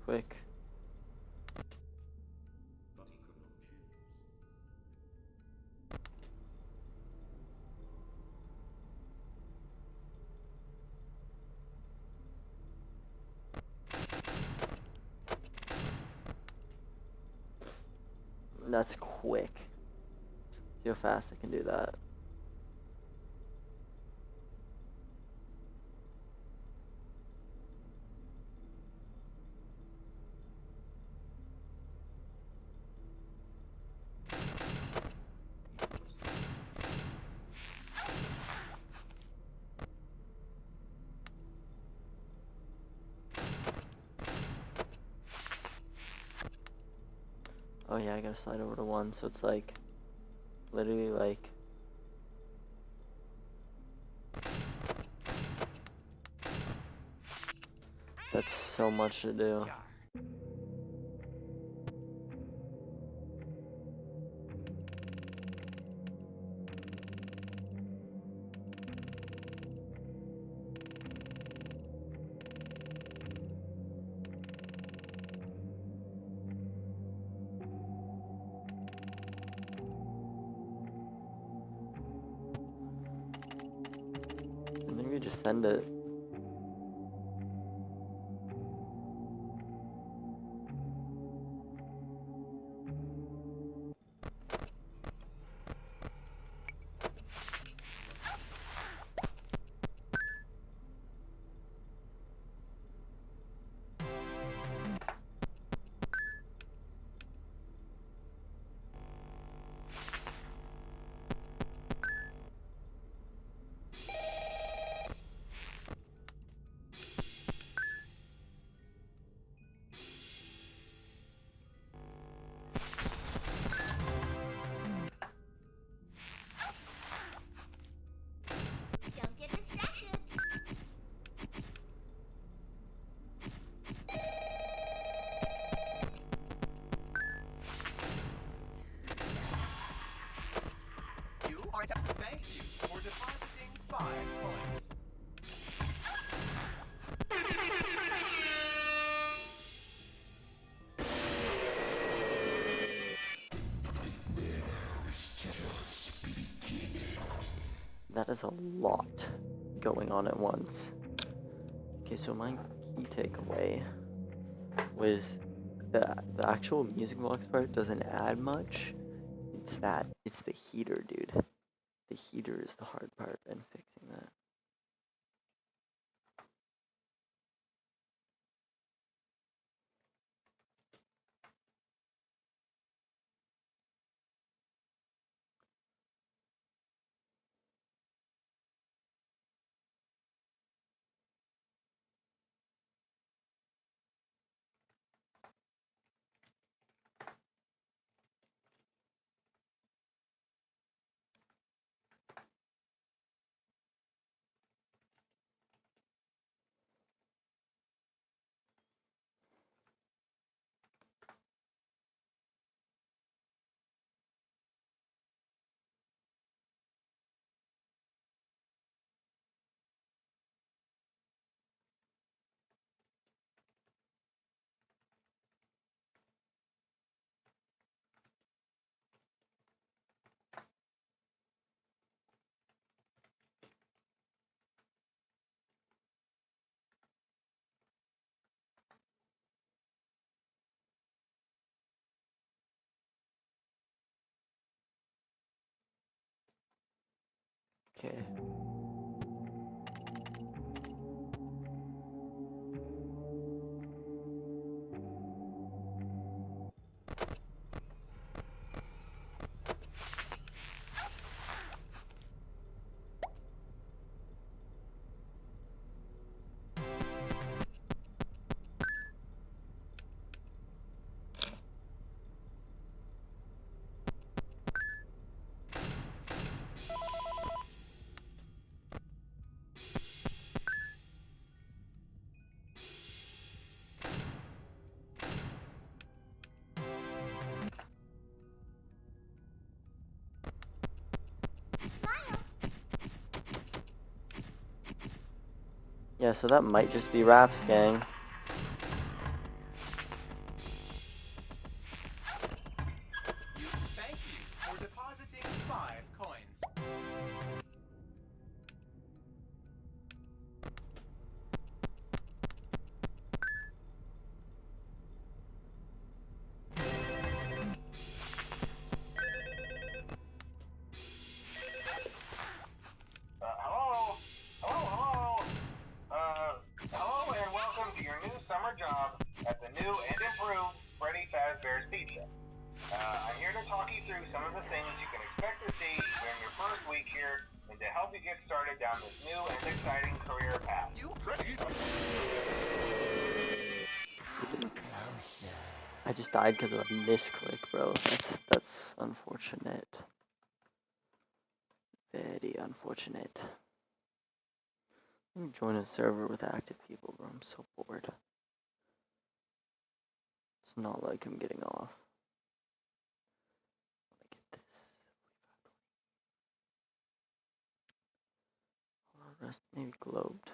Quick. But he could not choose. That's quick. See how fast I can do that. Oh yeah, I gotta slide over to 1, so it's like, literally like, that's so much to do. And then we just send it. That is a lot going on at once. Okay, so my key takeaway was the actual music box part doesn't add much. It's the heater, dude. The heater is the hard part and fixing that. Okay. Yeah, so that might just be Raps, gang. Thank you for depositing 5 coins. Hello? Hello? Hello and welcome to your new summer job at the new and improved Freddy Fazbear's Pizza. I'm here to talk you through some of the things you can expect to see during your first week here and to help you get started down this new and exciting career path. I just died because of a misclick, bro. That's unfortunate. Very unfortunate. Let me join a server with active people, bro. I'm so bored. It's not like I'm getting off. Let me get this. Rest maybe globed.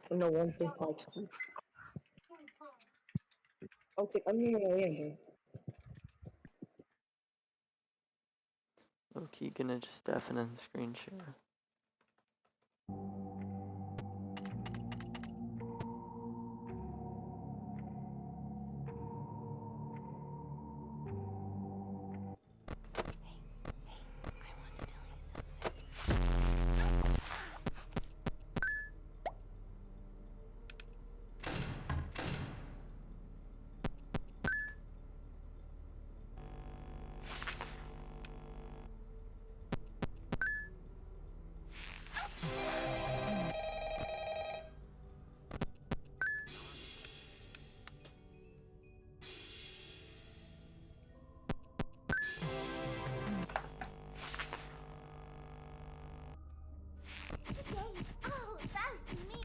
No, 1.5. Okay, I'm in. Low key gonna just deafen and screen share. Oh, that's me.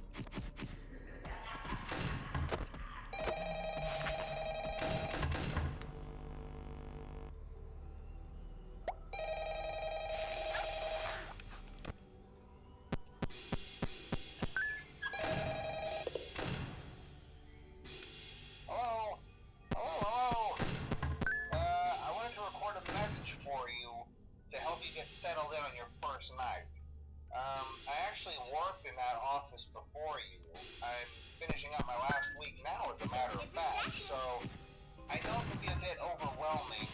first night. I actually worked in that office before you. I'm finishing up my last week now, as a matter of fact, so I know it can be a bit overwhelming,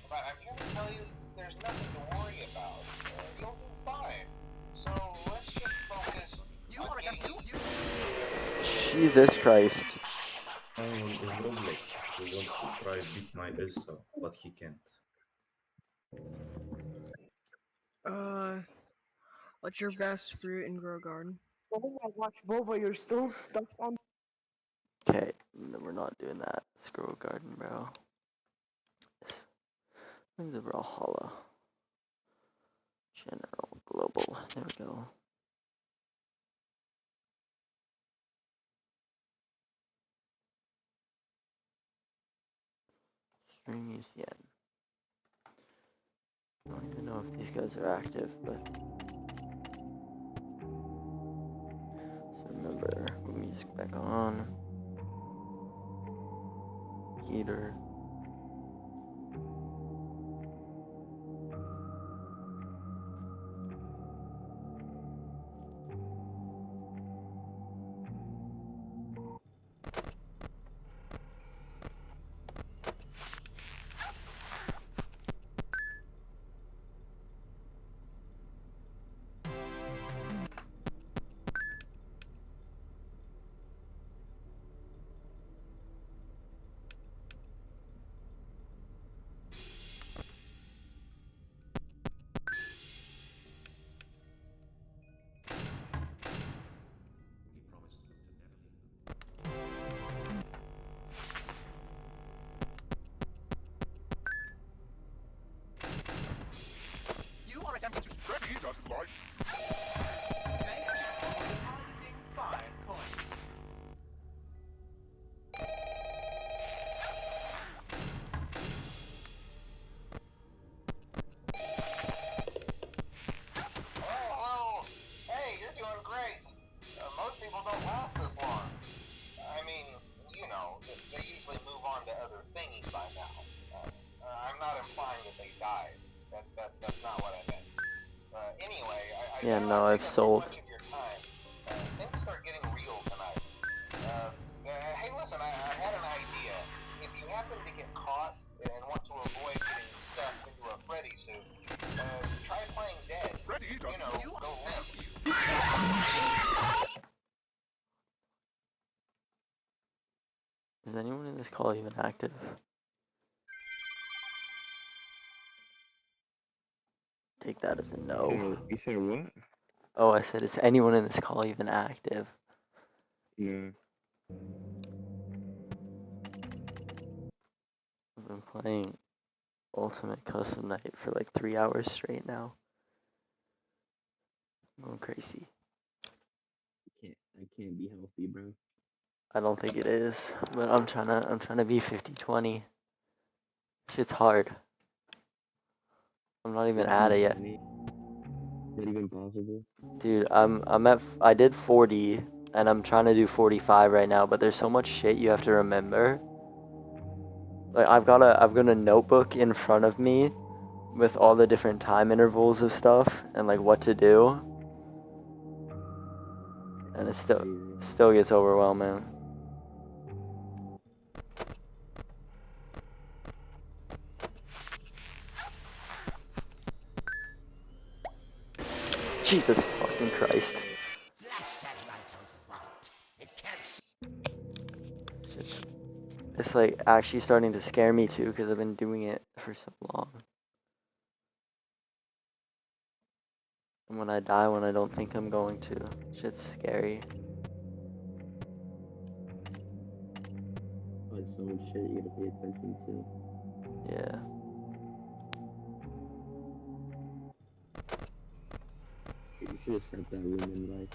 but I'm here to tell you there's nothing to worry about. You'll do fine. So let's just focus You on are getting you. Jesus Christ. Someone in Roblox who wants to try beat my Elsa, but he can't. What's your best fruit in Grow Garden? Oh my gosh, Bova, you're still stuck on. Okay, no, we're not doing that. Scroll garden, bro. Where's the Brawlhalla? General, global. There we go. Stream UCN. I don't even know if these guys are active, but so remember, put music back on. Heater. He promised them to never leave them. You are attempting to. Freddy doesn't like. Thank you for depositing 5 coins. Oh, hey, you're doing great. Most people don't last this long. I mean, you know, they usually move on to other things by now. I'm not implying that they died. That's not what I meant. Anyway, I Yeah, don't no, wanna I've take up too sold. much of your time. Things start getting real tonight. Hey, listen, I had an idea. If you happen to get caught and want to avoid getting stuffed into a Freddy suit, try playing dead. Freddy You doesn't. know, You go limp. Is anyone in this call even active? Take that as a no. You said what? Oh, I said, is anyone in this call even active? No. I've been playing Ultimate Custom Night for like 3 hours straight now. I'm going crazy. I can't be healthy, bro. I don't think it is, but I'm trying to be 50-20. Shit's hard. I'm not even at it yet. 50-20? Is that even possible? Dude, I did 40 and I'm trying to do 45 right now, but there's so much shit you have to remember. Like I've got a notebook in front of me with all the different time intervals of stuff and like what to do, and it That's crazy. still gets overwhelming. Jesus fucking Christ. Flash that light on the right. It can't see. It's like actually starting to scare me too because I've been doing it for so long. And when I die when I don't think I'm going to, shit's scary. Oh, it's so much shit you gotta pay attention to. Yeah. You should have sent that room invite.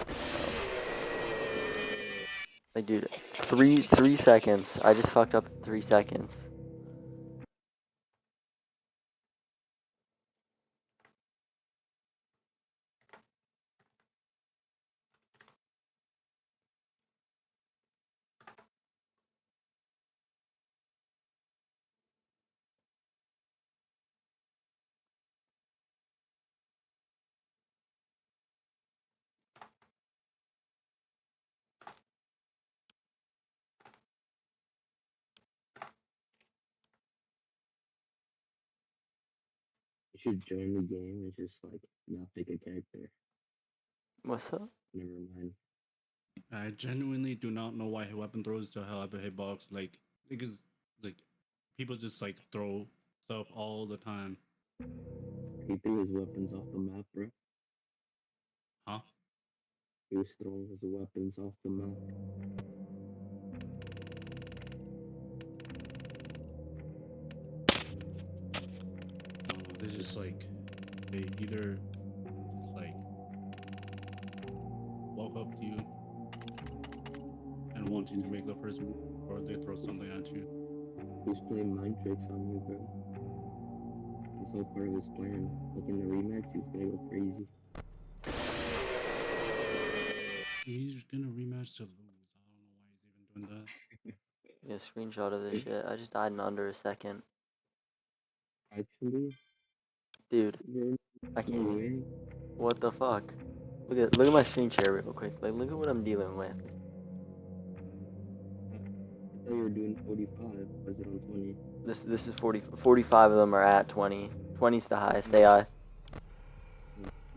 Like dude, 3 seconds. I just fucked up 3 seconds. You should join the game and just like not pick a character. What's up? Never mind. I genuinely do not know why weapon throws to have a hitbox. Like, because like people just like throw stuff all the time. He threw his weapons off the map, bro. Huh? He was throwing his weapons off the map. They just like they either just like walk up to you and want you to make the first move, or they throw something at you. He's playing mind tricks on you, bro. It's all part of his plan. Like in the rematch, he's gonna go crazy. He's gonna rematch to lose. I don't know why he's even doing that. Get a screenshot of this shit. I just died in under a second. Actually, Dude, bro, I can't no even. way. What the fuck? Look at my screen share real quick. Like, look at what I'm dealing with. I thought you were doing 45. Was it on 20? This is 40. 45 of them are at 20. 20's the highest AI. Oh,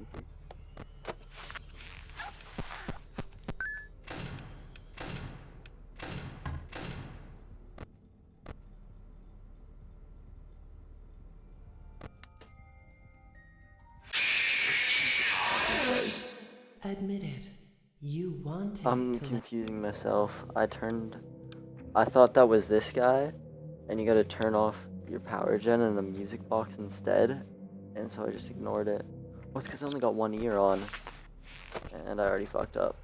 okay. Admit it. You wanted I'm to confusing myself. I thought that was this guy, and you gotta turn off your power gen and the music box instead, and so I just ignored it. Well, it's because I only got one ear on, and I already fucked up.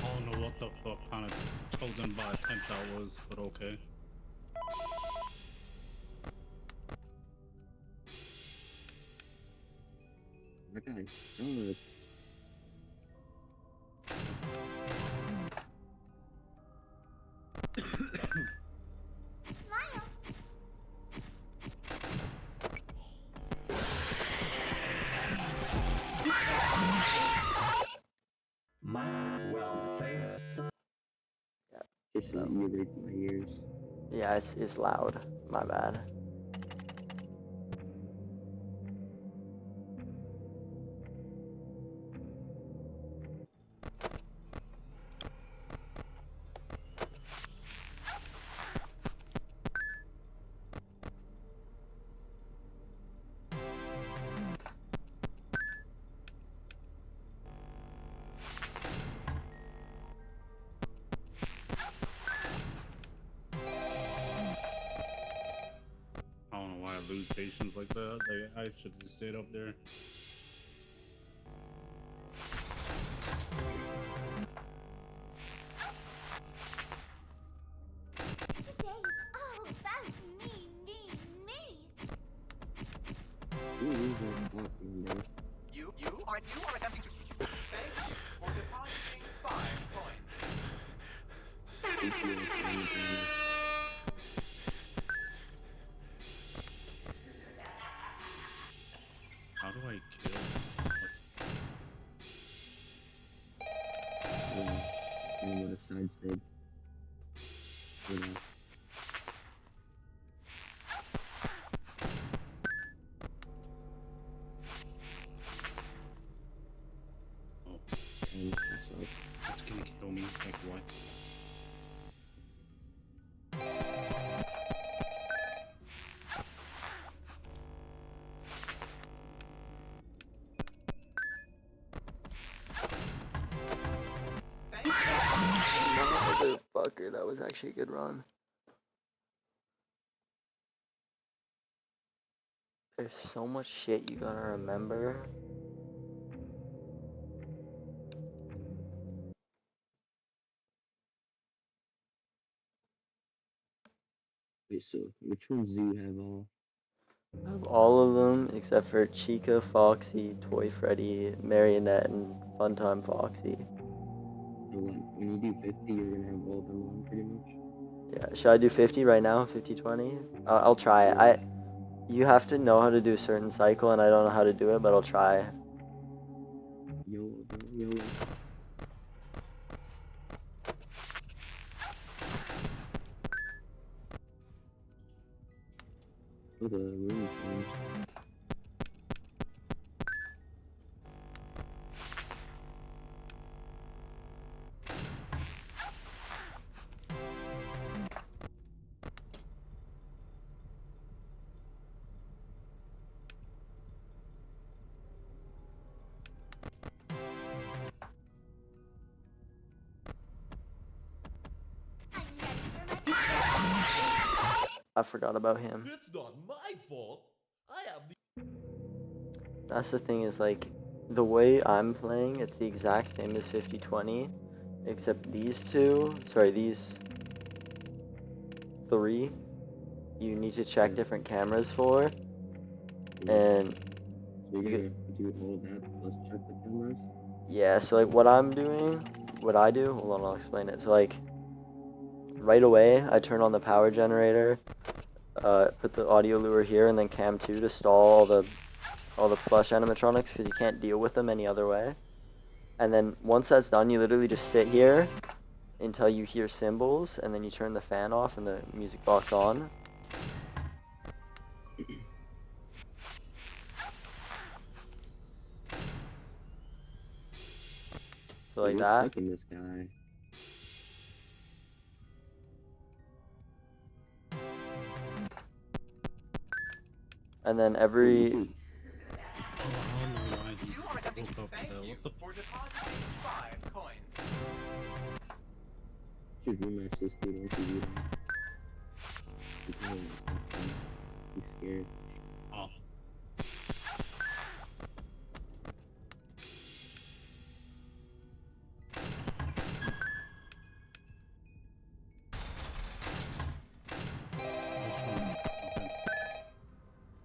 I don't know what the fuck kind of chosen by attempt that was, but okay. That guy sucks. might as well face the Just so you raped my ears. Yeah, it's loud. My bad. I don't know why I lose patience like that. Like, I should just stayed up there. Today is all about me. Who is that talking, bro? You are attempting to. Thank you for depositing 5 coins. ATS on the planet. How do I kill? And what a side stage. What else? Oh, And that sucks. that's gonna kill me. Like what? Thank you. Motherfucker, that was actually a good run. There's so much shit you gotta remember. Wait, so which ones do you have all? I have all of them except for Chica, Foxy, Toy Freddy, Marionette, and Funtime Foxy. So like, when you do 50, you're gonna have all of them on pretty much? Yeah, should I do 50 right now? 50, 20? I'll try. You have to know how to do a certain cycle, and I don't know how to do it, but I'll try. Yo, Oh, the room changed. I forgot about him. It's not my fault. I have the. That's the thing is like the way I'm playing, it's the exact same as 50-20, except these three, you need to check different cameras for, and So you gotta do all that plus check the cameras? yeah, so like what I do, hold on, I'll explain it. So like right away, I turn on the power generator, put the audio lure here, and then cam 2 to stall all the plush animatronics because you can't deal with them any other way. And then once that's done, you literally just sit here until you hear cymbals, and then you turn the fan off and the music box on. So like We're that. checking this guy. And then Wait, every I don't know why he You are attempting woke to up thank there. you What the for depositing 5 coins. should rematch this dude on TV then. He's not gonna stop him. He's scared. oh.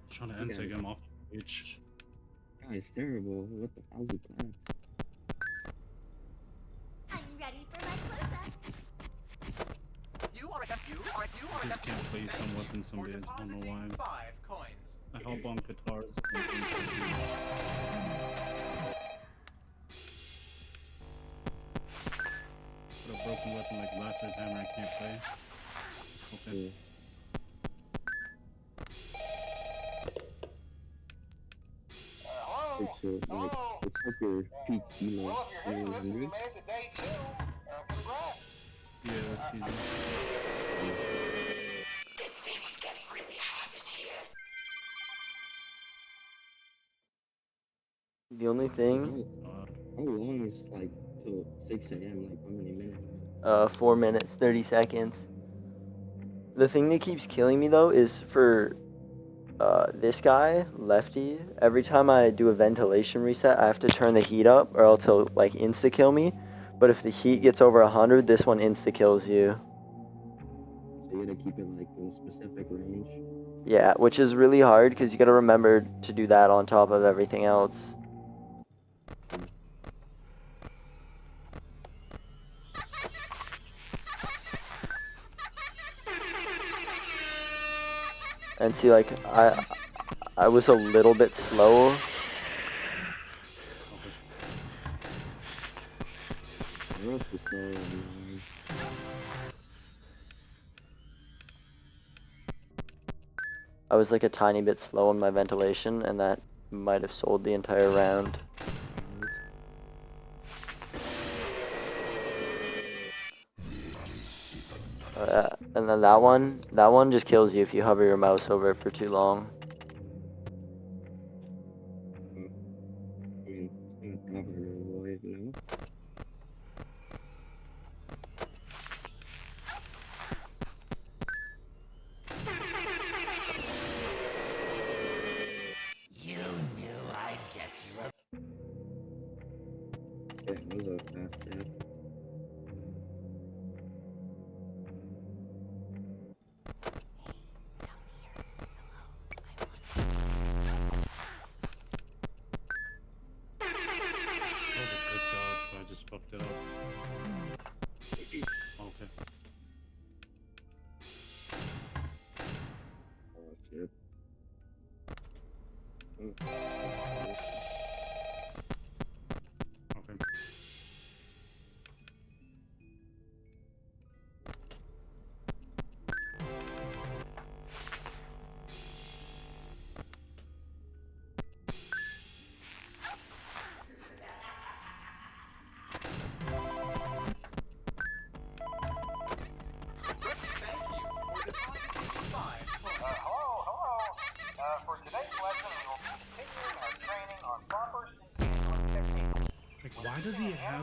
Trying to You answer guys, him off the page. guy's terrible. What the hell's he that? I'm ready for my close-up. You are attempting Just can't play to some thank weapons you some for days. I don't know why. depositing 5 coins. I help on guitars. Put a broken weapon like Blaster's hammer, I can't play. Okay. Yeah. Hello? It's like Hello? it's like your peak emo Well, if you're here, listen, you 100. made it to day 2. Congrats. Yeah, let's see this. The only thing, How long is like till 6 a.m.? Like how many minutes? 4 minutes 30 seconds. The thing that keeps killing me though is for this guy, Lefty. Every time I do a ventilation reset, I have to turn the heat up, or else he'll like insta kill me. But if the heat gets over 100, this one insta kills you. So you gotta keep it like in a specific range. Yeah, which is really hard because you gotta remember to do that on top of everything else. And see, like I was a little bit slow. I was like a tiny bit slow on my ventilation, and that might have sold the entire round. And then that one just kills you if you hover your mouse over it for too long. I mean, it's kind of harder to avoid, you know? You knew I'd get you up. Yeah, that was a fast death.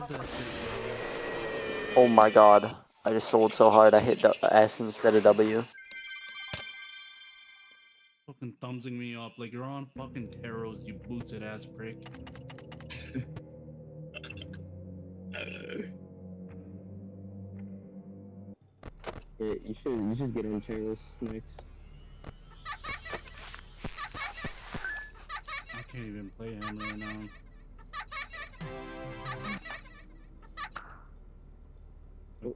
That's it, Oh my god. I just sold so hard I hit S instead of W. fucking thumbsing me up like you're on fucking Taros, you boosted ass prick. Yeah, you should get on channels next. I can't even play him right now. Oh.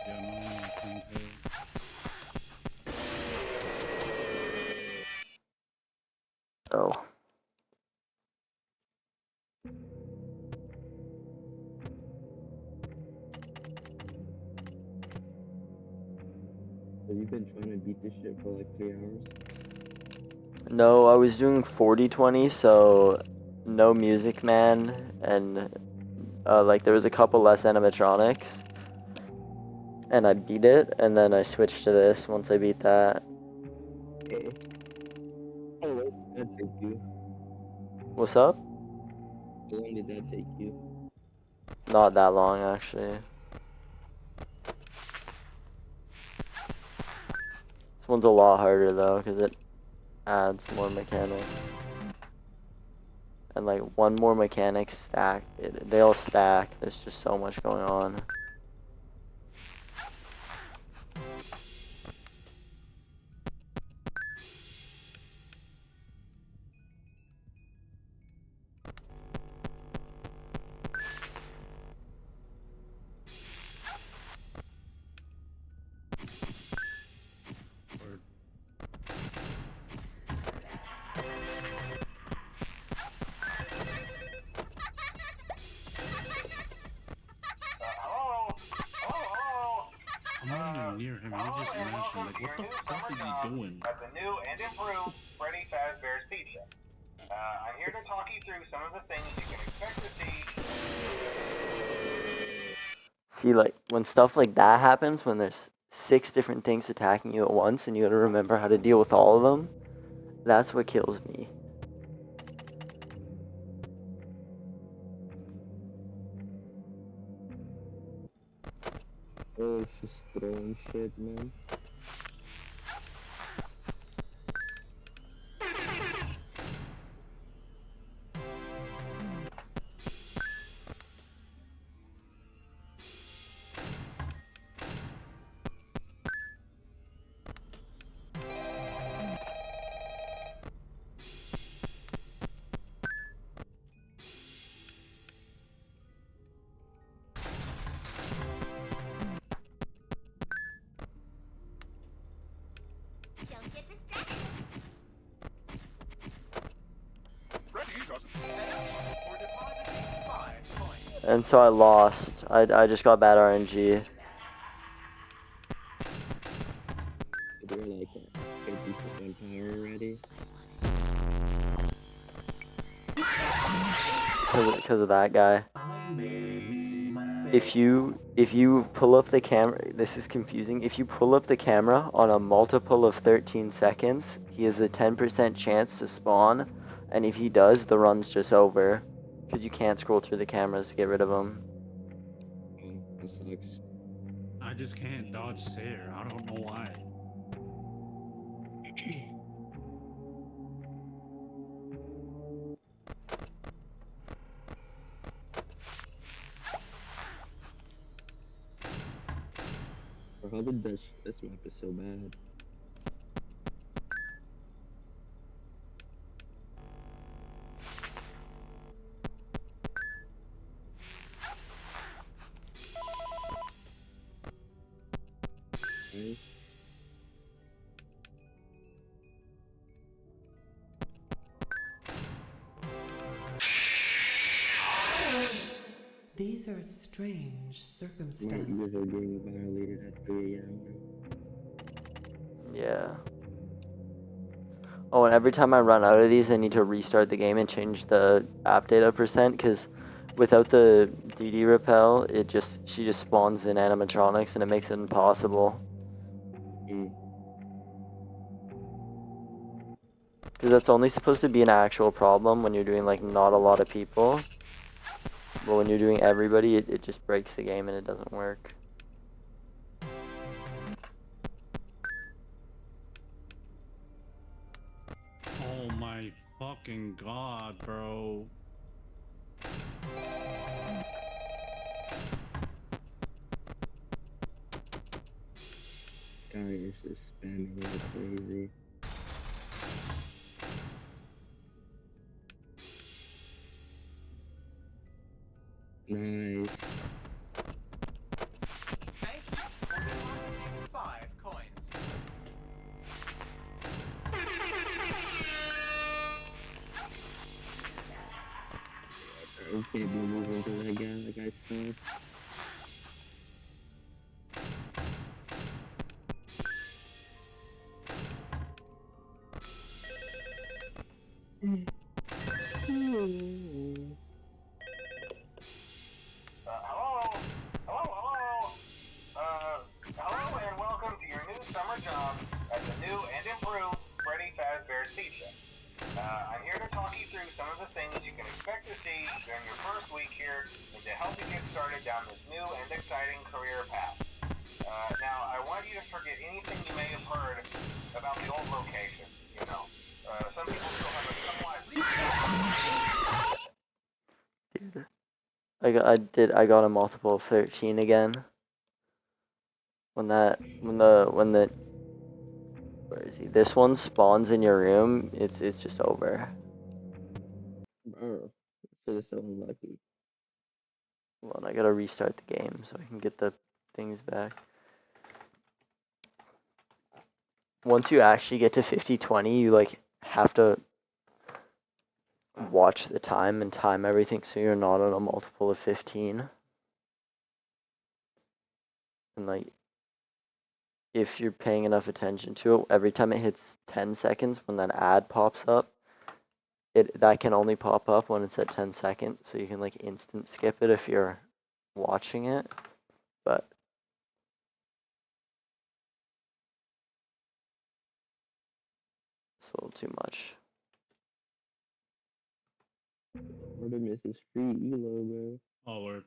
Yeah, no, I'm not playing Taros. Oh. Have you been trying to beat this shit for like 3 hours? No, I was doing 40-20, so no Music Man, and like there was a couple less animatronics, and I beat it, and then I switched to this once I beat that. How long did that take you? What's up? How long did that take you? Not that long, actually. This one's a lot harder though, because it adds more mechanics. And like one more mechanic stack, they all stack. There's just so much going on. I'm not even near him. He just mashed him. Like, what the fuck is he doing? At the new and improved Freddy Fazbear's Pizza. I'm here to talk you through some of the things you can expect to see. See, like when stuff like that happens, when there's 6 different things attacking you at once and you gotta remember how to deal with all of them, that's what kills me. Oh, it's just throwing shit, man. Don't get distracted. For depositing 5 coins. And so I lost. I just got bad RNG. They're like at 50% power already. Because of that guy. If you pull up the camera, this is confusing. If you pull up the camera on a multiple of 13 seconds, he has a 10% chance to spawn, and if he does, the run's just over, because you can't scroll through the cameras to get rid of him. Oh, that sucks. I just can't dodge Sayer. I don't know why. Or how did this map is so bad? Guys, These are strange my circumstances. ears are being violated at 3 a.m. Yeah. Oh, and every time I run out of these, I need to restart the game and change the app data percent, because without the DD repel, she just spawns in animatronics and it makes it impossible. Because that's only supposed to be an actual problem when you're doing like not a lot of people. But when you're doing everybody, it just breaks the game and it doesn't work. Oh my fucking god, bro. Guy is just spamming like crazy. Nice. Thank you for depositing 5 coins. We can't be losing to that guy. That guy sucks. Hello? Hello? Hello and welcome to your new summer job at the new and improved Freddy Fazbear's Pizza. I'm here to talk you through some of the things you can expect to see during your first week here and to help you get started down this new and exciting career path. Now, I want you to forget anything you may have heard about the old location, you know. Some people still have a somewhat... Dude, I got a multiple of 13 again. When the where is he? This one spawns in your room, it's just over. Bro, this is so unlucky. Well, I gotta restart the game so I can get the things back. Once you actually get to 50-20, you like have to watch the time and time everything so you're not on a multiple of 15. And like, if you're paying enough attention to it, every time it hits 10 seconds, when that ad pops up, that can only pop up when it's at 10 seconds, so you can like instant skip it if you're watching it. But it's a little too much. Murder misses free elo, bro. Oh, word.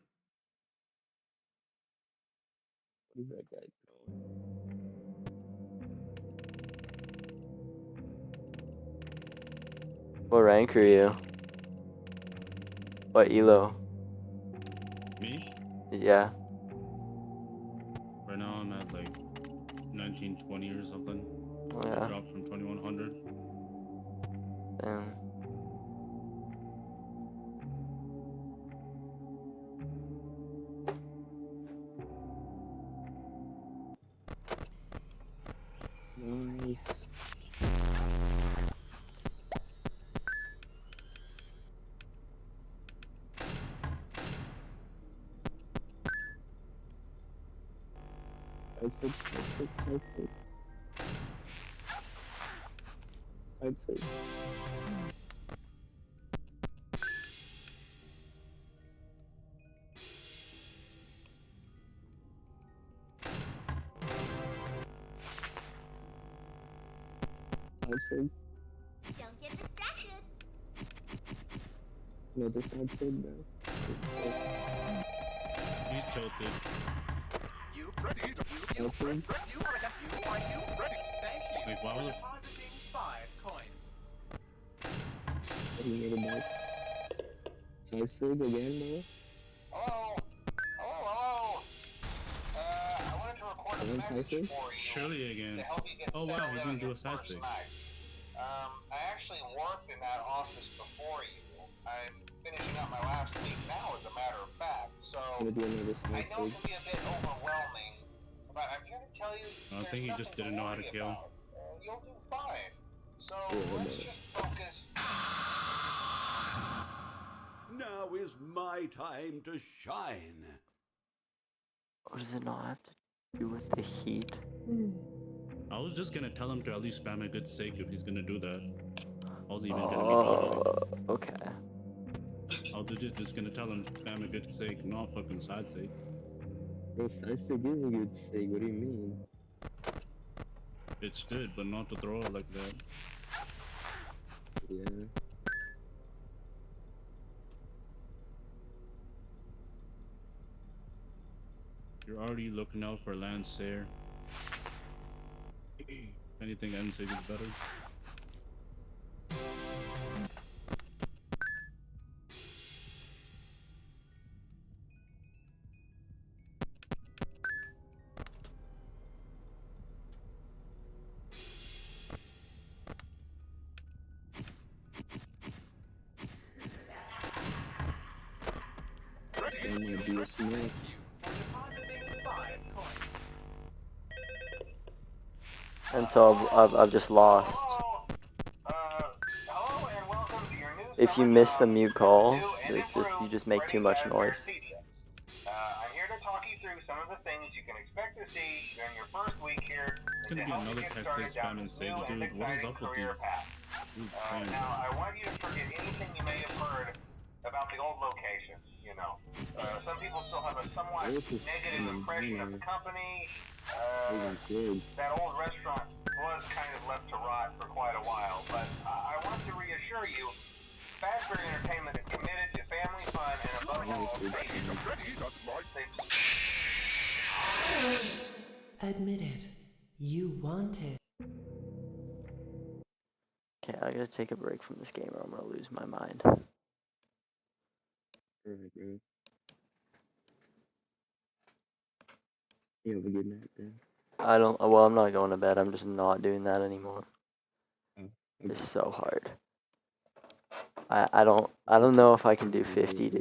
What is that guy throwing? What rank are you? What elo? Me? Yeah. Right now I'm at like 1920 or something. I Yeah. dropped from 2100. Damn. Nice. I'd say. Don't get distracted. No, this not good, bro. He's tilted. You pretty. You You pretty. You are you pretty. Thank you Like, why for would- depositing 5 coins. He made it back. Side sig again, bro. Hello? I wanted to record a One message side sig? for you Surely again. to help you get Oh wow, settled he's in gonna on do your a side first sig. night. I actually worked in that office before you. I'm finishing up my last week now, as a matter of fact, so Gonna do another I side know it sig. can be a bit overwhelming, but I'm here to tell you I there's think he nothing just didn't know how to worry kill. about. You'll do fine. So Yeah, let's but- just focus. Now is my time to shine. What does it not have to do with the heat? I was just gonna tell him to at least spam a good sake if he's gonna do that. I was even gonna be toxic. Okay. I was just gonna tell him spam a good sake, not fucking side sake. Bro, side sig is a good sig. What do you mean? It's good, but not to throw it like that. Yeah. You're already looking out for Lancer. Anything NSYNC is better. That might be a snake. Thank you for depositing 5 coins. And so I've just lost. Hello and welcome to your new If you summer miss the job. mute call, New and it's just you improved just make too Freddy much Fazbear noise. Cedia. I'm here to talk you through some of the things you can expect to see during your first week here It's to gonna be help you another get Texas started down spamming this new Sega, and dude. What is exciting up with career these? path. Dude, spam. Now, I want you to forget anything you may have heard about the old location, you know. Some people still have a somewhat negative impression of the company. That old restaurant was kind of left to rot for quite a while, but I want to reassure you, Fazbear Entertainment is committed to family fun and above all, Admit it. You want it. Okay, I gotta take a break from this game or I'm gonna lose my mind. Perfect, bro. You have a good night then. I don't. Well, I'm not going to bed. I'm just not doing that anymore. Oh, It's so hard. I don't know if I can do 50, dude.